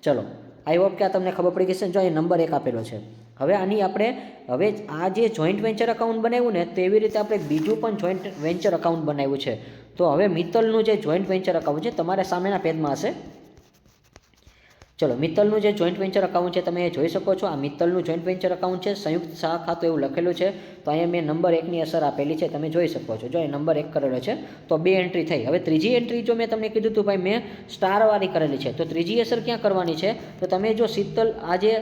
ચલો, આઈ હોપ કે આ તમને ખબર પડી ગઈ છે. જો અહીં નંબર 1 આપેલો છે. હવે આની આપણે હવે આ જે જોઈન્ટ વેન્ચર અકાઉન્ટ બનાવ્યું ને, તો એવી રીતે આપણે બીજું પણ જોઈન્ટ વેન્ચર અકાઉન્ટ બનાવ્યું છે. તો હવે મિત્તલનું જે જોઈન્ટ વેન્ચર અકાઉન્ટ છે તમારે સામેના પેજમાં હશે. ચલો, મિત્તલનું જે જોઈન્ટ વેન્ચર અકાઉન્ટ છે તમે જોઈ શકો છો. આ મિત્તલનું જોઈન્ટ વેન્ચર અકાઉન્ટ છે, સંયુક્ત સહ ખાતું એવું લખેલું છે. તો અહીંયા મેં નંબર 1ની અસર આપેલી છે, તમે જોઈ શકો છો. જો એ નંબર 1 કરેલો છે, તો 2 એન્ટ્રી થઈ. હવે ત્રીજી એન્ટ્રી જો મેં તમને કીધું હતું ભાઈ મેં સ્ટારવાળી કરેલી છે, તો ત્રીજી અસર ક્યાં કરવાની છે? તો તમે જો શીતલ આજે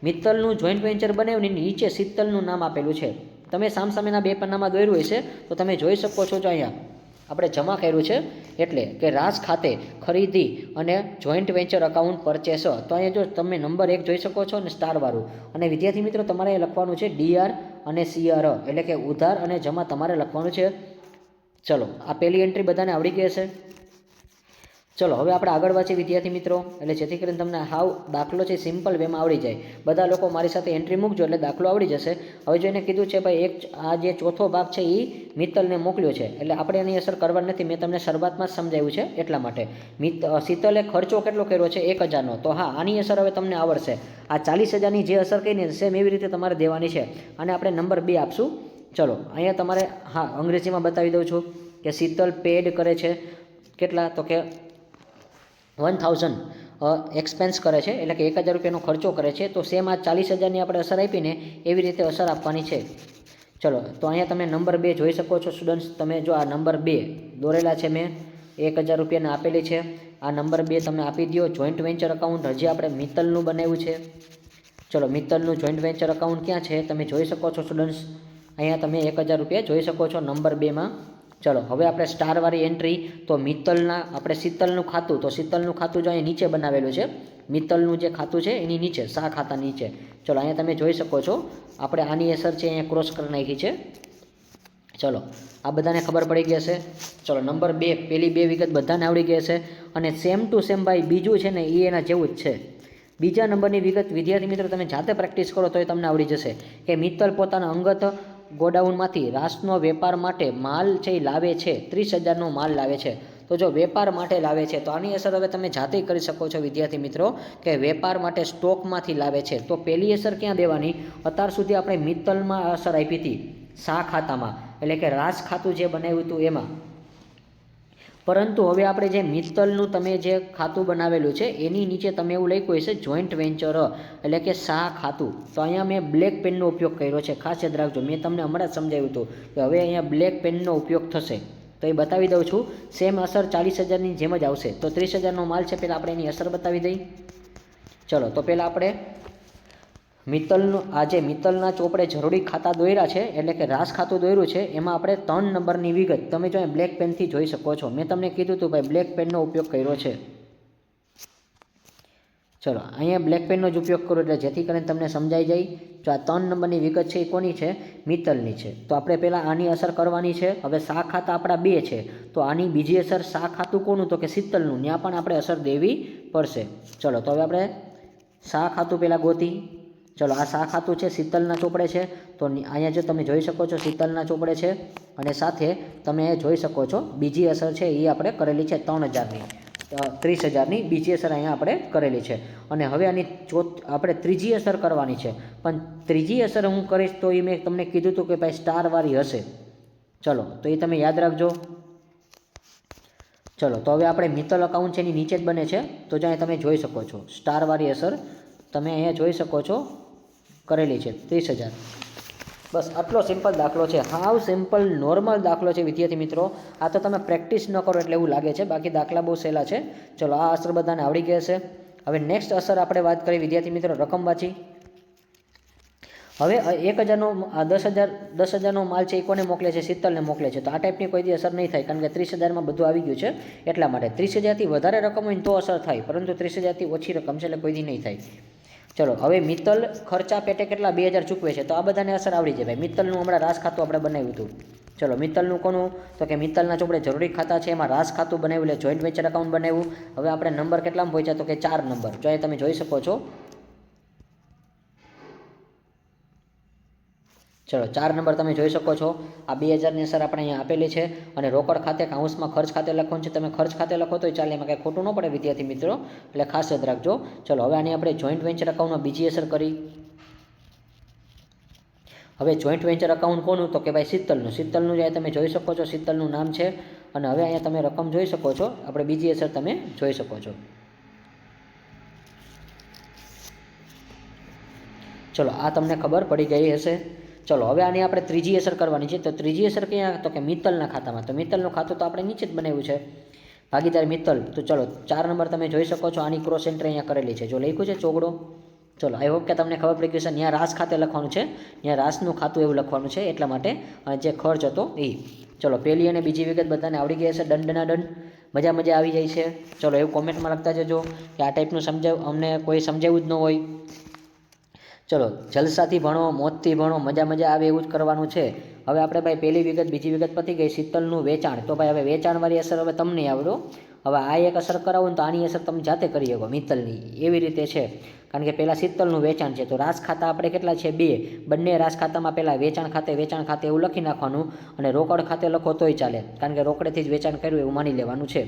મિત્તલનું જોઈન્ટ વેન્ચર બનાવ્યું ને નીચે શીતલનું નામ આપેલું છે, તમે સામસામેના 2 પન્નામાં દોર્યું હશે તો તમે જોઈ શકો છો. જો અહીંયા આપણે જમા કર્યું છે, એટલે કે રાજ ખાતે ખરીદી અને જોઈન્ટ વેન્ચર અકાઉન્ટ પરચેસ. તો અહીંયા જો તમે નંબર 1 જોઈ શકો છો અને સ્ટારવાળું. અને વિદ્યાર્થી મિત્રો તમારે એ લખવાનું છે DR અને CR, એટલે કે ઉધાર અને જમા તમારે લખવાનું છે. ચલો, આ પહેલી એન્ટ્રી બધાને આવડી ગઈ હશે. ચલો હવે આપણે આગળ વાંચીએ વિદ્યાર્થી મિત્રો, એટલે જેથી કરીને તમને હાવ દાખલો છે સિમ્પલ વેમાં આવડી જાય. બધા લોકો મારી સાથે એન્ટ્રી મૂકજો એટલે દાખલો આવડી જશે. હવે જો એને કીધું છે ભાઈ આ જે ચોથો ભાગ છે એ મિત્તલને મોકલ્યો છે, એટલે આપણે એની અસર કરવાની નથી. મેં તમને શરૂઆતમાં જ સમજાવ્યું છે એટલા માટે. શીતલે ખર્ચો કેટલો કર્યો છે? 1000નો. તો હા, આની અસર હવે તમને આવડશે. આ 40,000ની જે અસર કહીને સેમ એવી રીતે તમારે દેવાની છે. અને આપણે નંબર 2 આપશું. ચલો અહીંયા તમારે હા અંગ્રેજીમાં બતાવી દઉં છું કે શીતલ પેડ કરે છે કેટલા, તો કે 1000 એક્સપેન્સ કરે છે, એટલે કે 1000 રૂપિયાનો ખર્ચો કરે છે. તો સેમ આ 40,000ની આપણે અસર આપીને એવી રીતે અસર આપવાની છે. ચલો તો અહીંયા તમે નંબર 2 જોઈ શકો છો સ્ટુડન્ટ્સ. તમે જો આ નંબર 2 દોરેલા છે મેં, 1000 રૂપિયાને આપેલી છે. આ નંબર 2 તમે આપી દો. જોઈન્ટ વેન્ચર અકાઉન્ટ હજી આપણે મિત્તલનું બનાવ્યું છે. ચલો મિત્તલનું જોઈન્ટ વેન્ચર અકાઉન્ટ ક્યાં છે તમે જોઈ શકો છો સ્ટુડન્ટ્સ. અહીંયા તમે 1000 રૂપિયા જોઈ શકો છો નંબર 2માં. ચલો હવે આપણે સ્ટારવાળી એન્ટ્રી, તો મિત્તલના આપણે શીતલનું ખાતું, તો શીતલનું ખાતું જો અહીં નીચે બનાવેલું છે. મિત્તલનું જે ખાતું છે એની નીચે, શા ખાતા નીચે. ચલો અહીંયા તમે જોઈ શકો છો આપણે આની અસર છે અહીંયા ક્રોસ કરી નાખી છે. ચલો આ બધાને ખબર પડી ગઈ હશે. ચલો નંબર 2 પેલી 2 વિગત બધાને આવડી ગઈ હશે. અને સેમ ટુ સેમ ભાઈ બીજું છે ને એ એના જેવું જ છે. બીજા નંબરની વિગત વિદ્યાર્થી મિત્રો તમે જાતે પ્રેક્ટિસ કરો તો એ તમને આવડી જશે કે મિત્તલ પોતાના અંગત ગોડાઉનમાંથી રાસનો વેપાર માટે માલ છે એ લાવે છે. 30,000નો માલ લાવે છે. તો જો વેપાર માટે લાવે છે તો આની અસર હવે તમે જાતે કરી શકો છો વિદ્યાર્થી મિત્રો કે વેપાર માટે સ્ટોકમાંથી લાવે છે. તો પહેલી અસર ક્યાં દેવાની? અત્યાર સુધી આપણે મિત્તલમાં અસર આપી હતી શા ખાતામાં, એટલે કે રાસ ખાતું જે બનાવ્યું હતું એમાં. પરંતુ હવે આપણે જે મિત્તલનું તમે જે ખાતું બનાવેલું છે એની નીચે તમે એવું લખ્યું હશે જોઈન્ટ વેન્ચર, એટલે કે શા ખાતું. તો અહીંયા મેં બ્લેક પેનનો ઉપયોગ કર્યો છે, ખાસ યાદ રાખજો. મેં તમને હમણાં જ સમજાવ્યું હતું કે હવે અહીંયા બ્લેક પેનનો ઉપયોગ થશે. તો એ બતાવી દઉં છું. સેમ અસર 40,000ની જેમ જ આવશે. તો 30,000નો માલ છે, પહેલાં આપણે એની અસર બતાવી દઈ. ચલો તો પહેલાં આપણે મિત્તલનું આજે મિત્તલના ચોપડે જરૂરી ખાતા દોર્યા છે, એટલે કે રાસ ખાતું દોર્યું છે. એમાં આપણે 3 નંબરની વિગત તમે જો બ્લેક પેનથી જોઈ શકો છો. મેં તમને કીધું હતું ભાઈ બ્લેક પેનનો ઉપયોગ કર્યો છે. ચલો અહીંયા બ્લેક પેનનો જ ઉપયોગ કરો એટલે જેથી કરીને તમને સમજાઈ જાય. જો આ 3 નંબરની વિગત છે એ કોની છે? મિત્તલની છે. તો આપણે પહેલાં આની અસર કરવાની છે. હવે શા ખાતા આપણા 2 છે, તો આની બીજી અસર શા ખાતું કોનું? તો કે શીતલનું. ત્યાં પણ આપણે અસર દેવી પડશે. ચલો તો હવે આપણે શા ખાતું પહેલાં ગોતી. ચલો આ શા ખાતું છે શીતલના ચોપડે છે. તો અહીંયા જો તમે જોઈ શકો છો શીતલના ચોપડે છે. અને સાથે તમે જોઈ શકો છો બીજી અસર છે એ આપણે કરેલી છે 3000ની, 30,000ની બીજી અસર અહીંયા આપણે કરેલી છે. અને હવે આની આપણે ત્રીજી અસર કરવાની છે. પણ ત્રીજી અસર હું કરીશ તો એ મેં તમને કીધું હતું કે ભાઈ સ્ટારવાળી હશે. ચલો તો એ તમે યાદ રાખજો. ચલો તો હવે આપણે મિત્તલ અકાઉન્ટ છે એની નીચે જ બને છે. તો જ્યાં તમે જોઈ શકો છો સ્ટારવાળી અસર તમે અહીંયા જોઈ શકો છો કરેલી છે 30,000. બસ આટલો સિમ્પલ દાખલો છે, હાવ સિમ્પલ નોર્મલ દાખલો છે વિદ્યાર્થી મિત્રો. આ તો તમે પ્રેક્ટિસ ન કરો એટલે એવું લાગે છે, બાકી દાખલા બહુ સહેલા છે. ચલો આ અસર બધાને આવડી ગયા છે. હવે નેક્સ્ટ અસર આપણે વાત કરીએ વિદ્યાર્થી મિત્રો રકમ વાંચી. હવે 1000નો 10,000નો માલ છે એ કોને મોકલે છે? શીતલને મોકલે છે. તો આ ટાઈપની કોઈ દી અસર નહીં થાય, કારણ કે 30,000માં બધું આવી ગયું છે એટલા માટે. 30,000થી વધારે રકમ હોય ને તો અસર થાય, પરંતુ 30,000થી ઓછી રકમ છે એટલે કોઈ દી નહીં થાય. ચલો હવે મિત્તલ ખર્ચા પેટે કેટલા 2000 ચૂકવે છે. તો આ બધાને અસર આવડી જાય ભાઈ. મિત્તલનું હમણાં રાસ ખાતું આપણે બનાવ્યું હતું. ચલો મિત્તલનું કોનું? તો કે મિત્તલના ચોપડે જરૂરી ખાતા છે એમાં રાસ ખાતું બનાવ્યું, એટલે જોઈન્ટ વેન્ચર અકાઉન્ટ બનાવ્યું. હવે આપણે નંબર કેટલામાં પહોંચ્યા? તો કે 4 નંબર. જો એ તમે જોઈ શકો છો. ચલો 4 નંબર તમે જોઈ શકો છો. આ 2000ની અસર આપણે અહીંયા આપેલી છે. અને રોકડ ખાતે કાઉન્સમાં ખર્ચ ખાતે લખવાનું છે. તમે ખર્ચ ખાતે લખો તો ચાલે, એમાં કંઈ ખોટું ન પડે વિદ્યાર્થી મિત્રો, એટલે ખાસ યાદ રાખજો. ચલો હવે આની આપણે જોઈન્ટ વેન્ચર અકાઉન્ટમાં બીજી અસર કરી. હવે જોઈન્ટ વેન્ચર અકાઉન્ટ કોનું? તો કે ભાઈ શીતલનું. શીતલનું જે તમે જોઈ શકો છો શીતલનું નામ છે. અને હવે અહીંયા તમે રકમ જોઈ શકો છો. આપણે બીજી અસર તમે જોઈ શકો છો. ચલો આ તમને ખબર પડી ગઈ હશે. ચલો હવે આની આપણે ત્રીજી અસર કરવાની છે. તો ત્રીજી અસર ક્યાં? તો કે મિત્તલના ખાતામાં. તો મિત્તલનું ખાતું તો આપણે નીચે જ બનાવ્યું છે, ભાગીદાર મિત્તલ. તો ચલો 4 નંબર તમે જોઈ શકો છો. આની ક્રોસ એન્ટ્રી અહીંયા કરેલી છે. જો લખ્યું છે ચોગડો. ચલો આઈ હોપ કે તમને ખબર પડી ગઈ છે. ત્યાં રાસ ખાતે લખવાનું છે, ત્યાં રાસનું ખાતું એવું લખવાનું છે એટલા માટે. અને જે ખર્ચ હતો એ. ચલો પહેલી અને બીજી વિગત બધાને આવડી ગઈ હશે. દંડના દંડ મજા આવી જાય છે. ચલો એવું કોમેન્ટમાં લખતા જજો કે આ ટાઈપનું અમને કોઈ સમજાવ્યું જ ન હોય. ચલો જલસાથી ભણો, મોજથી ભણો, મજા આવે એવું જ કરવાનું છે. હવે આપણે ભાઈ પહેલી વિગત, બીજી વિગત પતી ગઈ, શીતલનું વેચાણ. તો ભાઈ હવે વેચાણવાળી અસર હવે તમને આવડો. હવે આ એક અસર કરાવો ને તો આની અસર તમે જાતે કરી શકો મિત્તલની, એવી રીતે છે. કારણ કે પહેલાં શીતલનું વેચાણ છે, તો રાસ ખાતા આપણે કેટલા છે? 2. બંને રાસ ખાતામાં પહેલાં વેચાણ ખાતે એવું લખી નાખવાનું, અને રોકડ ખાતે લખો તોય ચાલે, કારણ કે રોકડેથી જ વેચાણ કર્યું એવું માની લેવાનું છે.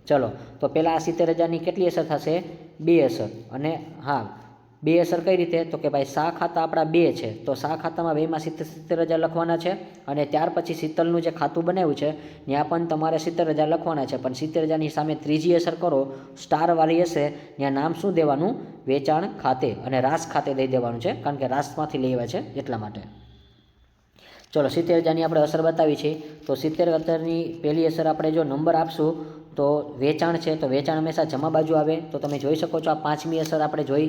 ચલો તો પહેલાં આ 70,000ની કેટલી અસર થશે? 2 અસર. અને હા, 2 અસર કઈ રીતે? તો કે ભાઈ સા ખાતા આપણા 2 છે, તો સા ખાતામાં 2માં 70,000 લખવાના છે. અને ત્યાર પછી શીતલનું જે ખાતું બનાવ્યું છે ત્યાં પણ તમારે 70,000 લખવાના છે. પણ 70,000ની સામે ત્રીજી અસર કરો, સ્ટારવાળી હશે, ત્યાં નામ શું દેવાનું? વેચાણ ખાતે અને રાસ ખાતે દઈ દેવાનું છે, કારણ કે રાસમાંથી લેવા છે એટલા માટે. ચલો 70,000ની આપણે અસર બતાવી છે. તો 70,000ની પહેલી અસર આપણે જો નંબર આપશું તો વેચાણ છે, તો વેચાણ હંમેશા જમા બાજુ આવે. તો તમે જોઈ શકો છો આ 5મી અસર આપણે જોઈ,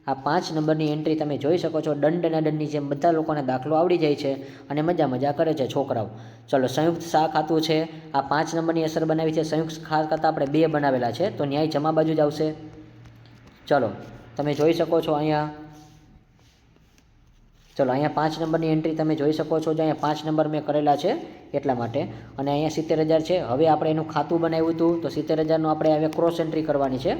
આ 5 નંબરની એન્ટ્રી તમે જોઈ શકો છો. દંડના દંડની જેમ બધા લોકોને દાખલો આવડી જાય છે અને મજા કરે છે છોકરાઓ. ચલો સંયુક્ત સા ખાતું છે, આ 5 નંબરની અસર બનાવી છે. સંયુક્ત ખાતા આપણે 2 બનાવેલા છે, તો ન્યાય જમા બાજુ જ આવશે. ચલો તમે જોઈ શકો છો અહીંયા, ચલો અહીંયા 5 નંબરની એન્ટ્રી તમે જોઈ શકો છો. અહીંયા 5 નંબર મેં કરેલા છે એટલા માટે. અને અહીંયા 70,000 છે. હવે આપણે એનું ખાતું બનાવ્યું હતું, તો 70,000નું આપણે હવે ક્રોસ એન્ટ્રી કરવાની છે.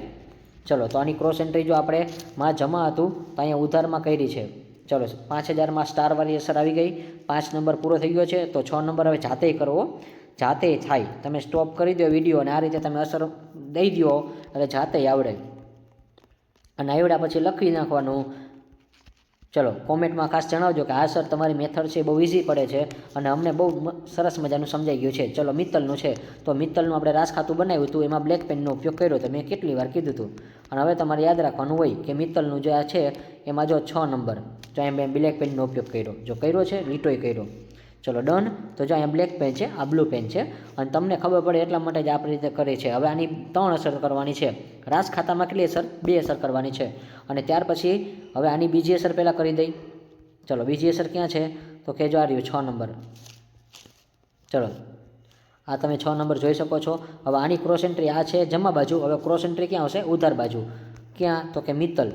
ચલો તો આની ક્રોસ એન્ટ્રી જો આપણે માં જમા હતું તો અહીંયા ઉધારમાં કરી છે. ચલો 5,000માં સ્ટારવાળી અસર આવી ગઈ. 5 નંબર પૂરો થઈ ગયો છે, તો 6 નંબર હવે જાતે કરવો, જાતે થાય. તમે સ્ટોપ કરી દો વિડીયો અને આ રીતે તમે અસર દઈ દો એટલે જાતે આવડે. અને આવડ્યા પછી લખી નાખવાનું. ચલો કોમેન્ટમાં ખાસ જણાવજો કે આ સર તમારી મેથડ છે બહુ ઇઝી પડે છે અને અમને બહુ સરસ મજાનું સમજાઈ ગયું છે. ચલો મિત્તલનું છે, તો મિત્તલનું આપણે રાસ ખાતું બનાવ્યું હતું, એમાં બ્લેક પેનનો ઉપયોગ કર્યો તો મેં કેટલી વાર કીધું હતું. અને હવે તમારે યાદ રાખવાનું હોય કે મિત્તલનું જે આ છે એમાં જો 6 નંબર, જો અહીંયા મેં બ્લેક પેનનો ઉપયોગ કર્યો, જો કર્યો છે લીટોય કર્યો. ચલો ડન. તો જો અહીંયા બ્લેક પેન છે, આ બ્લુ પેન છે, અને તમને ખબર પડે એટલા માટે જ આપણી રીતે કરે છે. હવે આની 3 અસર કરવાની છે. રાસ ખાતામાં કેટલી અસર? 2 અસર કરવાની છે. અને ત્યાર પછી હવે આની બીજી અસર પહેલાં કરી દઈ. ચલો બીજી અસર ક્યાં છે? તો કે જો આ રહ્યું 6 નંબર. ચલો આ તમે 6 નંબર જોઈ શકો છો. હવે આની ક્રોસ એન્ટ્રી આ છે જમા બાજુ. હવે ક્રોસ એન્ટ્રી ક્યાં આવશે? ઉધાર બાજુ. ક્યાં? તો કે મિત્તલ.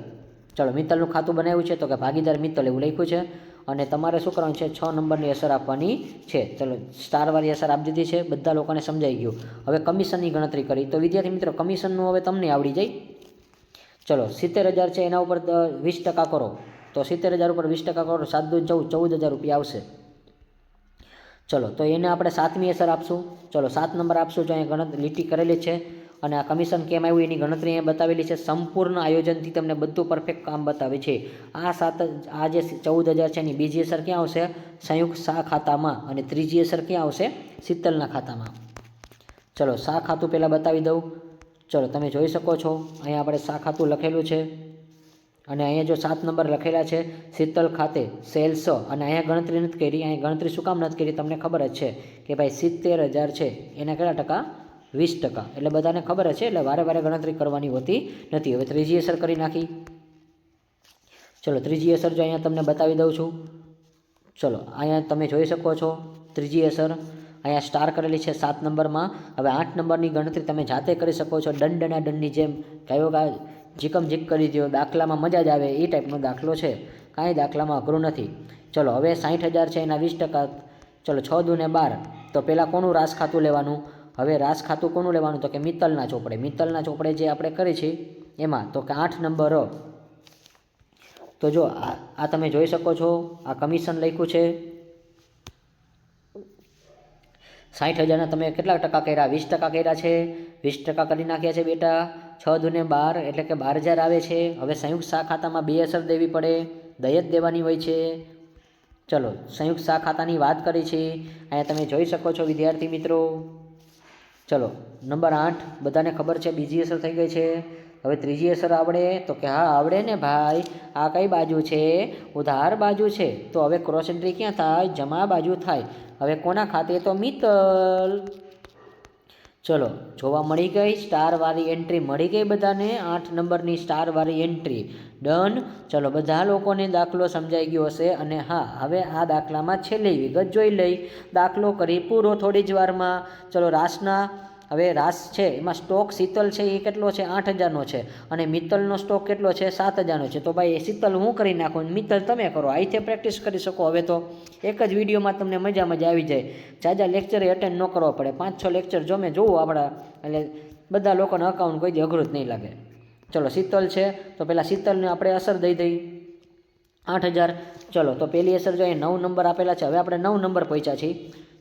ચલો મિત્તલનું ખાતું બનાવ્યું છે, તો કે ભાગીદાર મિત્તલ એવું લખ્યું છે. અને તમારે શું કરવાનું છે? 6 નંબરની અસર આપવાની છે. ચલો સ્ટારવાળી અસર આપી દીધી છે, બધા લોકોને સમજાઈ ગયું. હવે કમિશનની ગણતરી કરી. તો વિદ્યાર્થી મિત્રો કમિશનનું હવે તમને આવડી જાય. ચલો 70,000 છે, એના ઉપર 20% કરો. તો 70,000 ઉપર 20% કરો, 7 દુ 14,000 રૂપિયા આવશે. ચલો તો એને આપણે 7મી અસર આપશું. ચલો 7 નંબર આપશું, જો અહીંયા ગણતરી લીટી કરેલી છે. અને આ કમિશન કેમ આવ્યું એની ગણતરી અહીંયા બતાવેલી છે. સંપૂર્ણ આયોજનથી તમને બધું પરફેક્ટ કામ બતાવે છે. આ જે 14,000 છે એની બીજી અસર ક્યાં આવશે? સંયુક્ત સા ખાતામાં. અને ત્રીજી અસર ક્યાં આવશે? શીતલના ખાતામાં. ચલો સા ખાતું પહેલાં બતાવી દઉં. ચલો તમે જોઈ શકો છો અહીંયા આપણે સા ખાતું લખેલું છે. અને અહીંયા જો 7 નંબર લખેલા છે શીતલ ખાતે સેલ્સ. અને અહીંયા ગણતરી નથી કરી. અહીંયા ગણતરી શું કામ નથી કરી? તમને ખબર જ છે કે ભાઈ 70,000 છે એના કેટલા ટકા? 20%. એટલે બધાને ખબર જ છે, એટલે વારે ગણતરી કરવાની હોતી નથી. હવે ત્રીજી અસર કરી નાખી. ચલો ત્રીજી અસર જો અહીંયા તમને બતાવી દઉં છું. ચલો અહીંયા તમે જોઈ શકો છો ત્રીજી અસર અહીંયા સ્ટાર કરેલી છે 7 નંબરમાં. હવે 8 નંબરની ગણતરી તમે જાતે કરી શકો છો. દંડના દંડની જેમ કયો જીકમ જીક કરી દો, દાખલામાં મજા જ આવે એ ટાઈપનો દાખલો છે, કાંઈ દાખલામાં અઘરું નથી. ચલો હવે 60,000 છે એના 20%. ચલો 6 દુ ને 12. તો પહેલાં કોનું રાસ ખાતું લેવાનું? હવે રાસ ખાતું કોનું લેવાનું? તો કે મિત્તલના ચોપડે. મિત્તલના ચોપડે જે આપણે કરી છે એમાં તો કે 8 નંબર. તો જો આ તમે જોઈ શકો છો આ કમિશન લખ્યું છે. 60,000ના તમે કેટલા ટકા કર્યા? 20% કર્યા છે. 20% કરી નાખ્યા છે બેટા. 6 દુ ને 12 એટલે કે 12,000 આવે છે. હવે સંયુક્ત સા ખાતામાં 2 અસર દેવી પડે, દય જ દેવાની હોય છે. ચલો સંયુક્ત સા ખાતાની વાત કરી છે અહીંયા તમે જોઈ શકો છો વિદ્યાર્થી મિત્રો. ચલો નંબર 8 બધાને ખબર છે, બીજી અસર થઈ ગઈ છે. હવે ત્રીજી અસર આવડે? તો કે હા આવડે ને ભાઈ. આ કઈ બાજુ છે? ઉધાર બાજુ છે. તો હવે ક્રોસ એન્ટ્રી ક્યાં થાય? જમા બાજુ થાય. હવે કોના ખાતે? તો મિત્તલ. ચલો જોવા મળી ગઈ સ્ટારવાળી એન્ટ્રી મળી ગઈ બધાને. 8 નંબરની સ્ટારવાળી એન્ટ્રી ડન. ચલો બધા લોકોને દાખલો સમજાઈ ગયો હશે. અને હા હવે આ દાખલામાં છેલ્લી વિગત જોઈ લઈ. દાખલો કરી પૂરો થોડી જ વારમાં. ચલો રાસના હવે રાસ છે એમાં સ્ટોક શીતલ છે એ કેટલો છે 8,000નો છે અને મિત્તલનો સ્ટોક કેટલો છે 7,000નો છે. તો ભાઈ એ શીતલ હું કરી નાખું, મિત્તલ તમે કરો. અહીંથી પ્રેક્ટિસ કરી શકો. હવે તો એક જ વિડીયોમાં તમને મજા આવી જાય. જાજા લેક્ચરે અટેન્ડ ન કરવા પડે. 5-6 લેક્ચર જો મેં જોવું આપણા, એટલે બધા લોકોને અકાઉન્ટ કોઈ દી અઘરું જ નહીં લાગે. ચલો શીતલ છે તો પહેલાં શીતલને આપણે અસર દઈ 8,000. ચલો તો પહેલી અસર જો અહીંયા 9 નંબર આપેલા છે. હવે આપણે 9 નંબર પહોંચ્યા છીએ.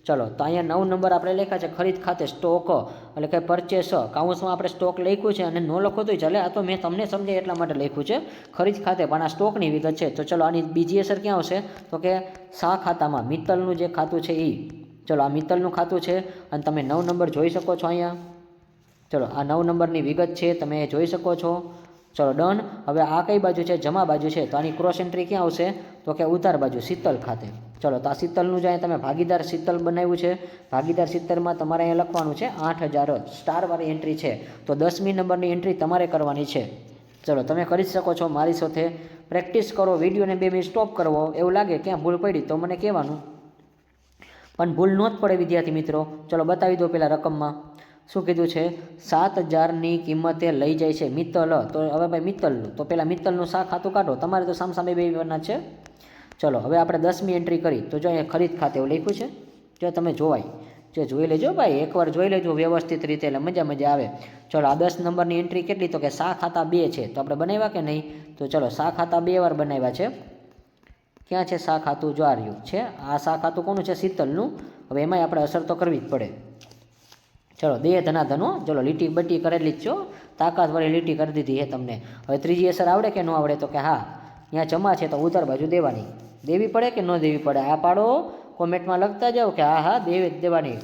ચલો તો અહીંયા 9 નંબર આપણે લખ્યા છે ખરીદ ખાતે સ્ટોક, એટલે કે પરચેસ. કાઉન્સમાં આપણે સ્ટોક લખ્યું છે અને ન લખો તો ચાલે, આ તો મેં તમને સમજાય એટલા માટે લખ્યું છે ખરીદ ખાતે, પણ આ સ્ટોકની વિગત છે. તો ચલો આની બીજી અસર ક્યાં આવશે તો કે સા ખાતામાં, મિત્તલનું જે ખાતું છે એ. ચલો આ મિત્તલનું ખાતું છે અને તમે 9 નંબર જોઈ શકો છો અહીંયા. ચલો આ 9 નંબરની વિગત છે, તમે જોઈ શકો છો. ચલો ડન. હવે આ કઈ બાજુ છે? જમા બાજુ છે. તો આની ક્રોસ એન્ટ્રી ક્યાં આવશે તો કે ઉધાર બાજુ શીતલ ખાતે. ચલો તો આ શીતલનું જે તમે ભાગીદાર શીતલ બનાવ્યું છે, ભાગીદાર શીતલમાં તમારે અહીંયા લખવાનું છે 8,000, સ્ટારવાળી એન્ટ્રી છે. તો 10મી નંબરની એન્ટ્રી તમારે કરવાની છે. ચલો તમે કરી શકો છો. મારી સાથે પ્રેક્ટિસ કરો, વિડીયોને 2 મિનિટ સ્ટોપ કરવો. એવું લાગે ક્યાં ભૂલ પડી તો મને કહેવાનું, પણ ભૂલ ન જ પડે વિદ્યાર્થી મિત્રો. ચલો બતાવી દો પહેલાં રકમમાં શું કીધું છે. 7,000ની કિંમતે લઈ જાય છે મિત્તલ. તો હવે ભાઈ મિત્તલનું, તો પહેલાં મિત્તલનું સા ખાતું કાઢો. તમારે તો સામે બે બનના છે. ચલો હવે આપણે 10મી એન્ટ્રી કરી. તો જો અહીંયા ખરીદ ખાતે એવું લખ્યું છે, જો તમે જોઈ લેજો ભાઈ, એકવાર જોઈ લેજો વ્યવસ્થિત રીતે, એટલે મજા આવે. ચલો આ 10 નંબરની એન્ટ્રી કેટલી તો કે સા ખાતા 2 છે. તો આપણે બનાવ્યા કે નહીં? તો ચલો સા ખાતા 2 વાર બનાવ્યા છે. ક્યાં છે સા ખાતું? જો આ રહ્યું છે. આ સા ખાતું કોનું છે? શીતલનું. હવે એમાંય આપણે અસર તો કરવી જ પડે. ચલો દે ધનાધનો. ચલો લીટી બટી કરેલી જ છો, તાકાતવાળી લીટી કરી દીધી છે તમને. હવે ત્રીજી અસર આવડે કે ન આવડે તો કે હા, ત્યાં જમા છે તો ઉધાર બાજુ દેવી પડે કે ન દેવી પડે? આ પાડો, કોમેન્ટમાં લખતા જાઓ કે હા દેવાની.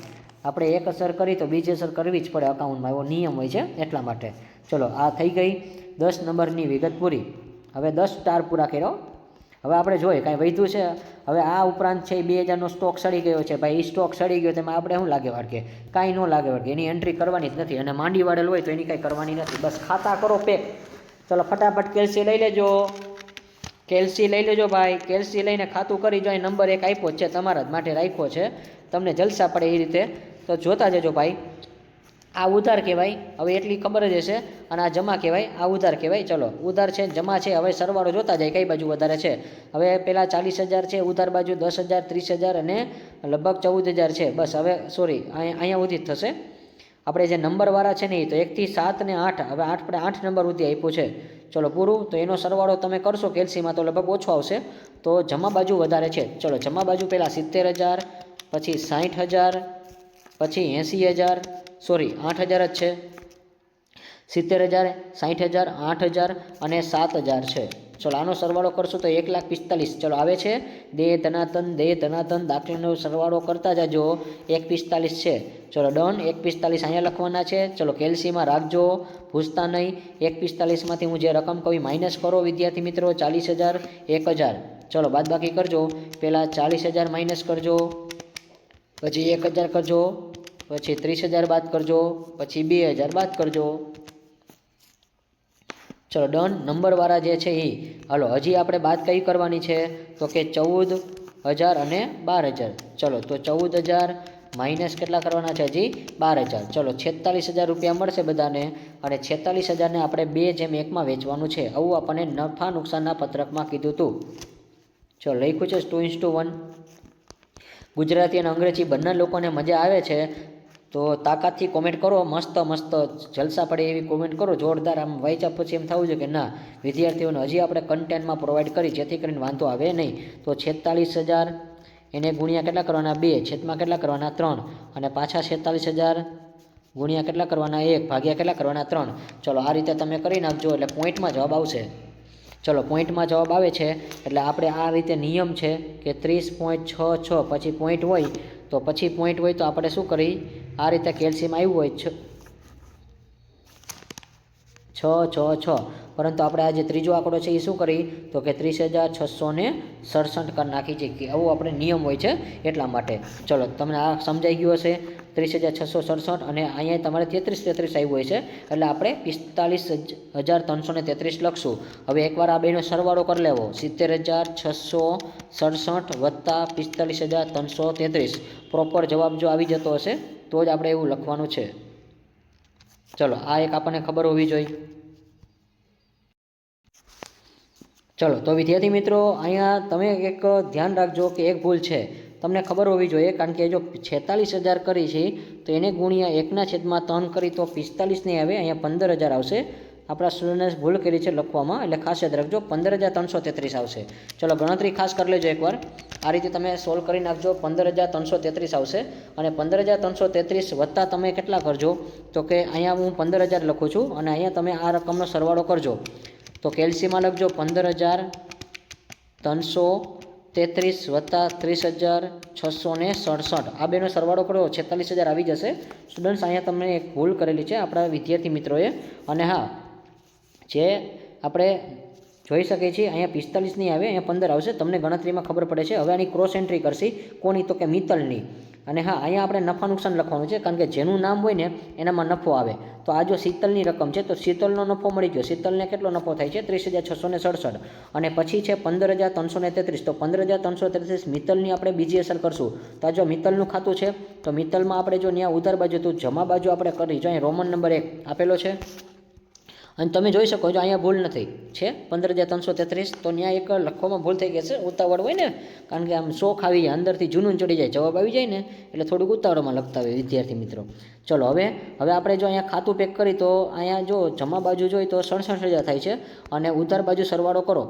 આપણે એક અસર કરી તો બીજી અસર કરવી જ પડે અકાઉન્ટમાં, એવો નિયમ હોય છે એટલા માટે. ચલો આ થઈ ગઈ 10 નંબરની વિગત પૂરી. હવે 10 સ્ટાર પૂરા કર્યો. હવે આપણે જોઈએ કાંઈ વધ્યું છે. હવે આ ઉપરાંત છે 2,000નો સ્ટોક સડી ગયો છે. ભાઈ એ સ્ટોક સડી ગયો તેમાં આપણે શું લાગે વાળકે? કાંઈ ન લાગે વાળકે, એની એન્ટ્રી કરવાની જ નથી. અને માંડી વાળેલ હોય તો એની કાંઈ કરવાની નથી, બસ ખાતા કરો પેક. ચલો ફટાફટ કેલ્સી લઈ લેજો, કેલ્સી લઈ લેજો ભાઈ. કેલ્સી લઈને ખાતું કરી જો. નંબર 1 આપ્યો જ છે, તમારા જ માટે રાખ્યો છે, તમને જલસા પડે એ રીતે. તો જોતા જજો ભાઈ. આ ઉધાર કહેવાય, હવે એટલી ખબર જ હશે. અને આ જમા કહેવાય, આ ઉધાર કહેવાય. ચલો ઉધાર છે, જમા છે. હવે સરવાળો જોતા જાય કઈ બાજુ વધારે છે. હવે પહેલાં 40,000 છે ઉધાર બાજુ, 10,000, 30,000 અને લગભગ 14,000 છે. બસ હવે સોરી અહીંયા સુધી જ થશે. આપણે જે નંબરવાળા છે ને એ તો 1 થી 7 ને 8, હવે 8 નંબર સુધી આપ્યું છે. ચલો પૂરું. તો એનો સરવાળો તમે કરશો કેલ્સીમાં તો લગભગ ઓછો આવશે. તો જમા બાજુ વધારે છે. ચલો જમા બાજુ પહેલાં 70,000, પછી 60,000, પછી 80,000, સોરી 8,000 જ છે. 70,000, 60,000, 8,000 અને 7,000 છે. ચલો આનો સરવાળો કરશો તો 1,45,000 ચલો આવે છે. દે ધનાતન દાખલાનો સરવાળો કરતા જાજો. 1,45,000 છે. ચલો ડન. 1,45,000 અહીંયા લખવાના છે. ચલો કેલ્સીમાં રાખજો, ભૂસતા નહીં. 1,45,000માંથી હું જે રકમ કહું માઇનસ કરો વિદ્યાર્થી મિત્રો. 40,000, 1,000. ચલો બાદબાકી કરજો. પહેલાં 40,000 માઇનસ કરજો, પછી 1,000 કરજો, પછી 30,000 બાદ કરજો, પછી 2,000 બાદ કરજો. ચલો ડન. નંબરવાળા જે છે એ હાલો હજી આપણે બાદ કઈ કરવાની છે તો કે 14,000 અને 12,000. ચલો તો 14,000 માઇનસ કેટલા કરવાના છે? હજી 12,000. ચલો 46,000 રૂપિયા મળશે બધાને, અને 46,000ને આપણે 2/1માં વેચવાનું છે. આવું આપણને નફા નુકસાનના પત્રકમાં કીધું હતું. ચલો લખ્યું છે 2:1. ગુજરાતી અને અંગ્રેજી બંને લોકોને મજા આવે છે તો તાકાતથી કોમેન્ટ કરો. મસ્ત જલસા પડે એવી કોમેન્ટ કરો, જોરદાર. આમ વાંચ્યા પછી એમ થવું જોઈએ કે ના વિદ્યાર્થીઓને હજી આપણે કન્ટેન્ટમાં પ્રોવાઈડ કરી, જેથી કરીને વાંધો આવે નહીં. તો 46,000 એને ગુણ્યા કેટલા કરવાના? 2, છેદમાં કેટલા કરવાના? 3, અને પાછા 46,000 ગુણ્યા કેટલા કરવાના? 1, ભાગ્યા કેટલા કરવાના? 3. ચલો આ રીતે તમે કરી નાખજો એટલે પોઈન્ટમાં જવાબ આવશે. ચલો પોઈન્ટમાં જવાબ આવે છે એટલે આપણે આ રીતે નિયમ છે કે 30.66 પછી પોઈન્ટ હોય તો આપણે શું કરી, આ રીતે કેલ્શિયમ આવ્યું હોય 666, પરંતુ આપણે આ જે ત્રીજો આંકડો છે એ શું કરી તો કે 30,667 કરી નાખી છે. કે આવું આપણે નિયમ હોય છે એટલા માટે. ચલો તમને આ સમજાઈ ગયું હશે. 30,667 અને અહીંયા તમારે 33 આવ્યું હોય છે એટલે આપણે 45,333 લખશું. હવે એકવાર આ બેનો સરવાળો કરી લેવો. 70,667 વત્તા 45,333 પ્રોપર જવાબ જો આવી જતો હશે તો જ આપણે એવું લખવાનું છે. ચલો આ એક આપણને ખબર હોવી જોઈએ। ચલો તો વિદ્યાર્થી મિત્રો અહીંયા તમે એક ધ્યાન રાખજો કે એક ભૂલ છે તમને ખબર હોવી જોઈએ, કારણ કે જો 46,000 કરી છે તો એને ગુણ્યા 1/3 કરી તો 45 નહીં આવે, અહીંયા 15,000 આવશે। આપણા સ્ટુડન્ટ્સ ભૂલ કરી છે લખવામાં, એટલે ખાસ યાદ રાખજો 15,333 આવશે। ચલો ગણતરી ખાસ કરી લેજો એકવાર, આ રીતે તમે સોલ્વ કરી નાખજો। 15,333 આવશે અને 15,333 વત્તા તમે કેટલા કરજો તો કે અહીંયા હું 15,000 લખું છું અને અહીંયા તમે આ રકમનો સરવાળો કરજો તો કેલ્સીમાં લખજો 15,333 વત્તા 30,667 આ બેનો સરવાળો કરો 46,000 આવી જશે। સ્ટુડન્ટ્સ અહીંયા તમને એક ભૂલ કરેલી છે આપણા વિદ્યાર્થી મિત્રોએ, અને હા જે આપણે જોઈ શકીએ છીએ અહીંયા 45 નહીં આવે, અહીંયા 15 આવશે, તમને ગણતરીમાં ખબર પડે છે। હવે આની ક્રોસ એન્ટ્રી કરશી કોની તો કે મિત્તલની, અને હા અહીંયા આપણે નફા નુકસાન લખવાનું છે, કારણ કે જેનું નામ હોય ને એનામાં નફો આવે। તો આ જો શીતલની રકમ છે તો શીતલનો નફો મળી ગયો, શીતલને કેટલો નફો થાય છે 30,667 અને પછી છે 15,333 તો 15,333 મિત્તલની આપણે બીજી અસર કરશું। તો આ જો મિત્તલનું ખાતું છે તો મિત્તલમાં આપણે જો ત્યાં ઉધાર બાજુ તો જમા બાજુ આપણે કરી, જો અહીં રોમન નંબર 1 આપેલો છે અને તમે જોઈ શકો છો અહીંયા ભૂલ નથી છે 15,333 તો ત્યાં એક લખવામાં ભૂલ થઈ ગઈ છે, ઉતાવળ હોય ને, કારણ કે આમ શોખ આવી જાય અંદરથી જૂનું ચડી જાય, જવાબ આવી જાય ને એટલે થોડુંક ઉતાવળમાં લખતા હોય વિદ્યાર્થી મિત્રો। ચલો હવે આપણે જો અહીંયા ખાતું પેક કરી તો અહીંયા જો જમા બાજુ જોઈ તો 67,000 થાય છે અને ઉધાર બાજુ સરવાળો કરો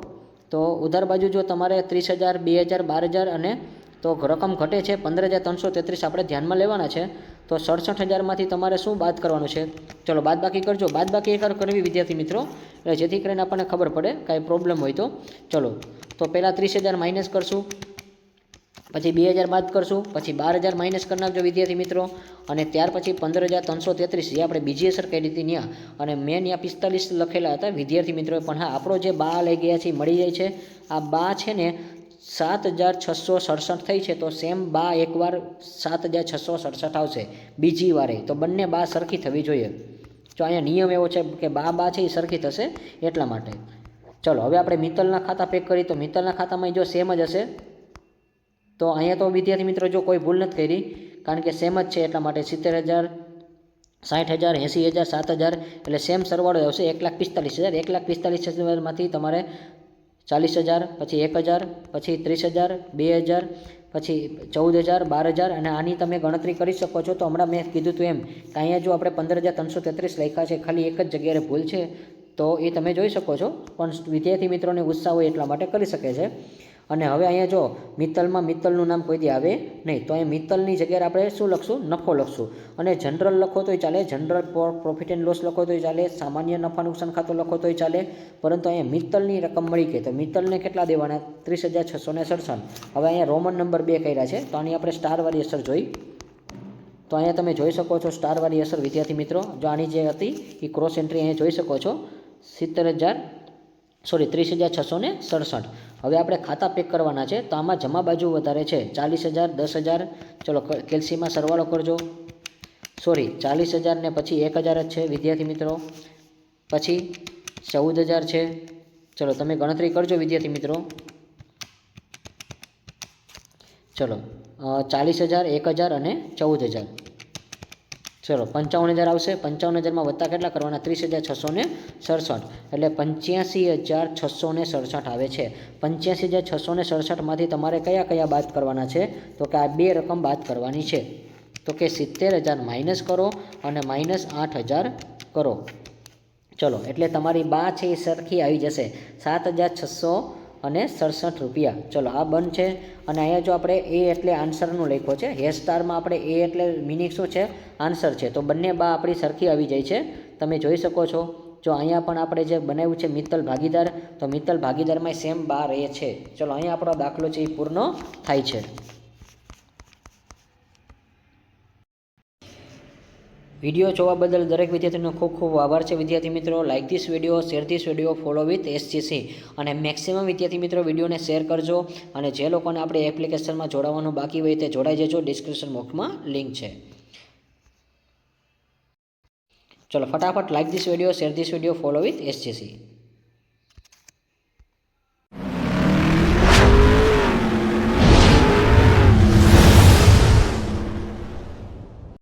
તો ઉધાર બાજુ જો તમારે 30,000 2,000 12,000 અને તો રકમ ઘટે છે 15,333 આપણે ધ્યાનમાં લેવાના છે। તો 67,000માંથી તમારે શું બાદ કરવાનું છે, ચલો બાદ બાકી કરજો। બાદ બાકી એકવાર કરવી વિદ્યાર્થી મિત્રો, એટલે જેથી કરીને આપણને ખબર પડે કાંઈ પ્રોબ્લેમ હોય તો। ચલો તો પહેલાં 30,000 માઇનસ કરશું, પછી 2,000 બાદ કરશું, પછી 12,000 માઇનસ કરી નાખજો વિદ્યાર્થી મિત્રો, અને ત્યાર પછી 15,333 જે આપણે બીજી અસર કરી હતી ત્યાં, અને મેં ત્યાં 45 લખેલા હતા વિદ્યાર્થી મિત્રોએ, પણ હા આપણો જે બા લઈ ગયા છે મળી જાય છે। આ બા છે ને 7,667 થઈ છે તો સેમ બા એકવાર 7,667 આવશે બીજી વારે, તો બંને બા સરખી થવી જોઈએ। જો અહીંયા નિયમ એવો છે કે બા છે એ સરખી થશે એટલા માટે। ચલો હવે આપણે મિત્તલના ખાતા પેક કરી તો મિત્તલના ખાતામાં જો સેમ જ હશે, તો અહીંયા તો વિદ્યાર્થી મિત્રો જો કોઈ ભૂલ નથી કરી, કારણ કે સેમ જ છે એટલા માટે 70,000 60,000 80,000 7,000 એટલે સેમ સરવાળો આવશે 1,45,000। 1,45,000માંથી તમારે 40,000 પછી 1,000 પછી 30,000 2,000 પછી 14,000 12,000 અને આની તમે ગણતરી કરી શકો છો। તો હમણાં મેં કીધું હતું એમ કે અહીંયા જો આપણે 15,333 લખ્યા છે, ખાલી એક જ જગ્યાએ ભૂલ છે તો એ તમે જોઈ શકો છો, પણ વિદ્યાર્થી મિત્રોને ઉત્સાહ હોય એટલા માટે કરી શકે છે। અને હવે અહીંયા જો મિત્તલમાં મિત્તલનું નામ કોઈ દી આવે નહીં, તો અહીંયા મિત્તલની જગ્યાએ આપણે શું લખશું નફો લખશું, અને જનરલ લખો તોય ચાલે, જનરલ પ્રોફિટ એન્ડ લોસ લખો તોય ચાલે, સામાન્ય નફા નુકસાન ખાતું લખો તોય ચાલે, પરંતુ અહીંયા મિત્તલની રકમ મળી ગઈ તો મિત્તલને કેટલા દેવાના 30,667। હવે અહીંયા રોમન નંબર 2 કર્યા છે તો આની આપણે સ્ટારવાળી અસર જોઈ, તો અહીંયા તમે જોઈ શકો છો સ્ટારવાળી અસર વિદ્યાર્થી મિત્રો, જો આની જે હતી એ ક્રોસ એન્ટ્રી અહીંયા જોઈ શકો છો 30,667। હવે આપણે ખાતા પેક કરવાના છે તો આમાં જમા બાજુ વધારે છે 40,000 10,000, ચલો કેલ્સીમાં સરવાળો કરજો, સોરી 40,000 ને પછી 1,000 જ છે વિદ્યાર્થી મિત્રો, પછી 14,000 છે, ચલો તમે ગણતરી કરજો વિદ્યાર્થી મિત્રો। ચલો 40,000 1,000 અને 14,000, ચલો 55,000 આવશે। 55,000માં વત્તા કેટલા કરવાના 30,667 એટલે 85,667 આવે છે। 85,667માંથી તમારે કયા કયા બાદ કરવાના છે તો કે આ બે રકમ બાદ કરવાની છે, તો કે 70,000 માઇનસ કરો અને -8,000 કરો। ચલો એટલે તમારી બા છે એ સરખી આવી જશે 7,667 રૂપિયા। ચલો આ બંધ છે, અને અહીંયા જો આપણે એ એટલે આન્સરનું લખ્યો છે, હેશ સ્ટારમાં આપણે એ એટલે મિનિંગ શું છે આન્સર છે, તો બંને બા આપણી સરખી આવી જાય છે તમે જોઈ શકો છો। જો અહીંયા પણ આપણે જે બનાવ્યું છે મિત્તલ ભાગીદાર, તો મિત્તલ ભાગીદારમાં સેમ બા રહે છે। ચલો અહીંયા આપણો દાખલો છે એ પૂર્ણ થાય છે। વિડીયો જોવા બદલ દરેક વિદ્યાર્થીનો ખૂબ ખૂબ આભાર છે વિદ્યાર્થી મિત્રો। Like this video, share this video, follow with SGC, અને મેક્સિમમ વિદ્યાર્થી મિત્રો વિડીયોને શેર કરજો, અને જે લોકોને આપણે એપ્લિકેશનમાં જોડાવાનું બાકી હોય તે જોડાઈ જજો, ડિસ્ક્રિપ્શન બોક્સમાં લિંક છે। ચલો ફટાફટ like this video, share this video, follow with SGC।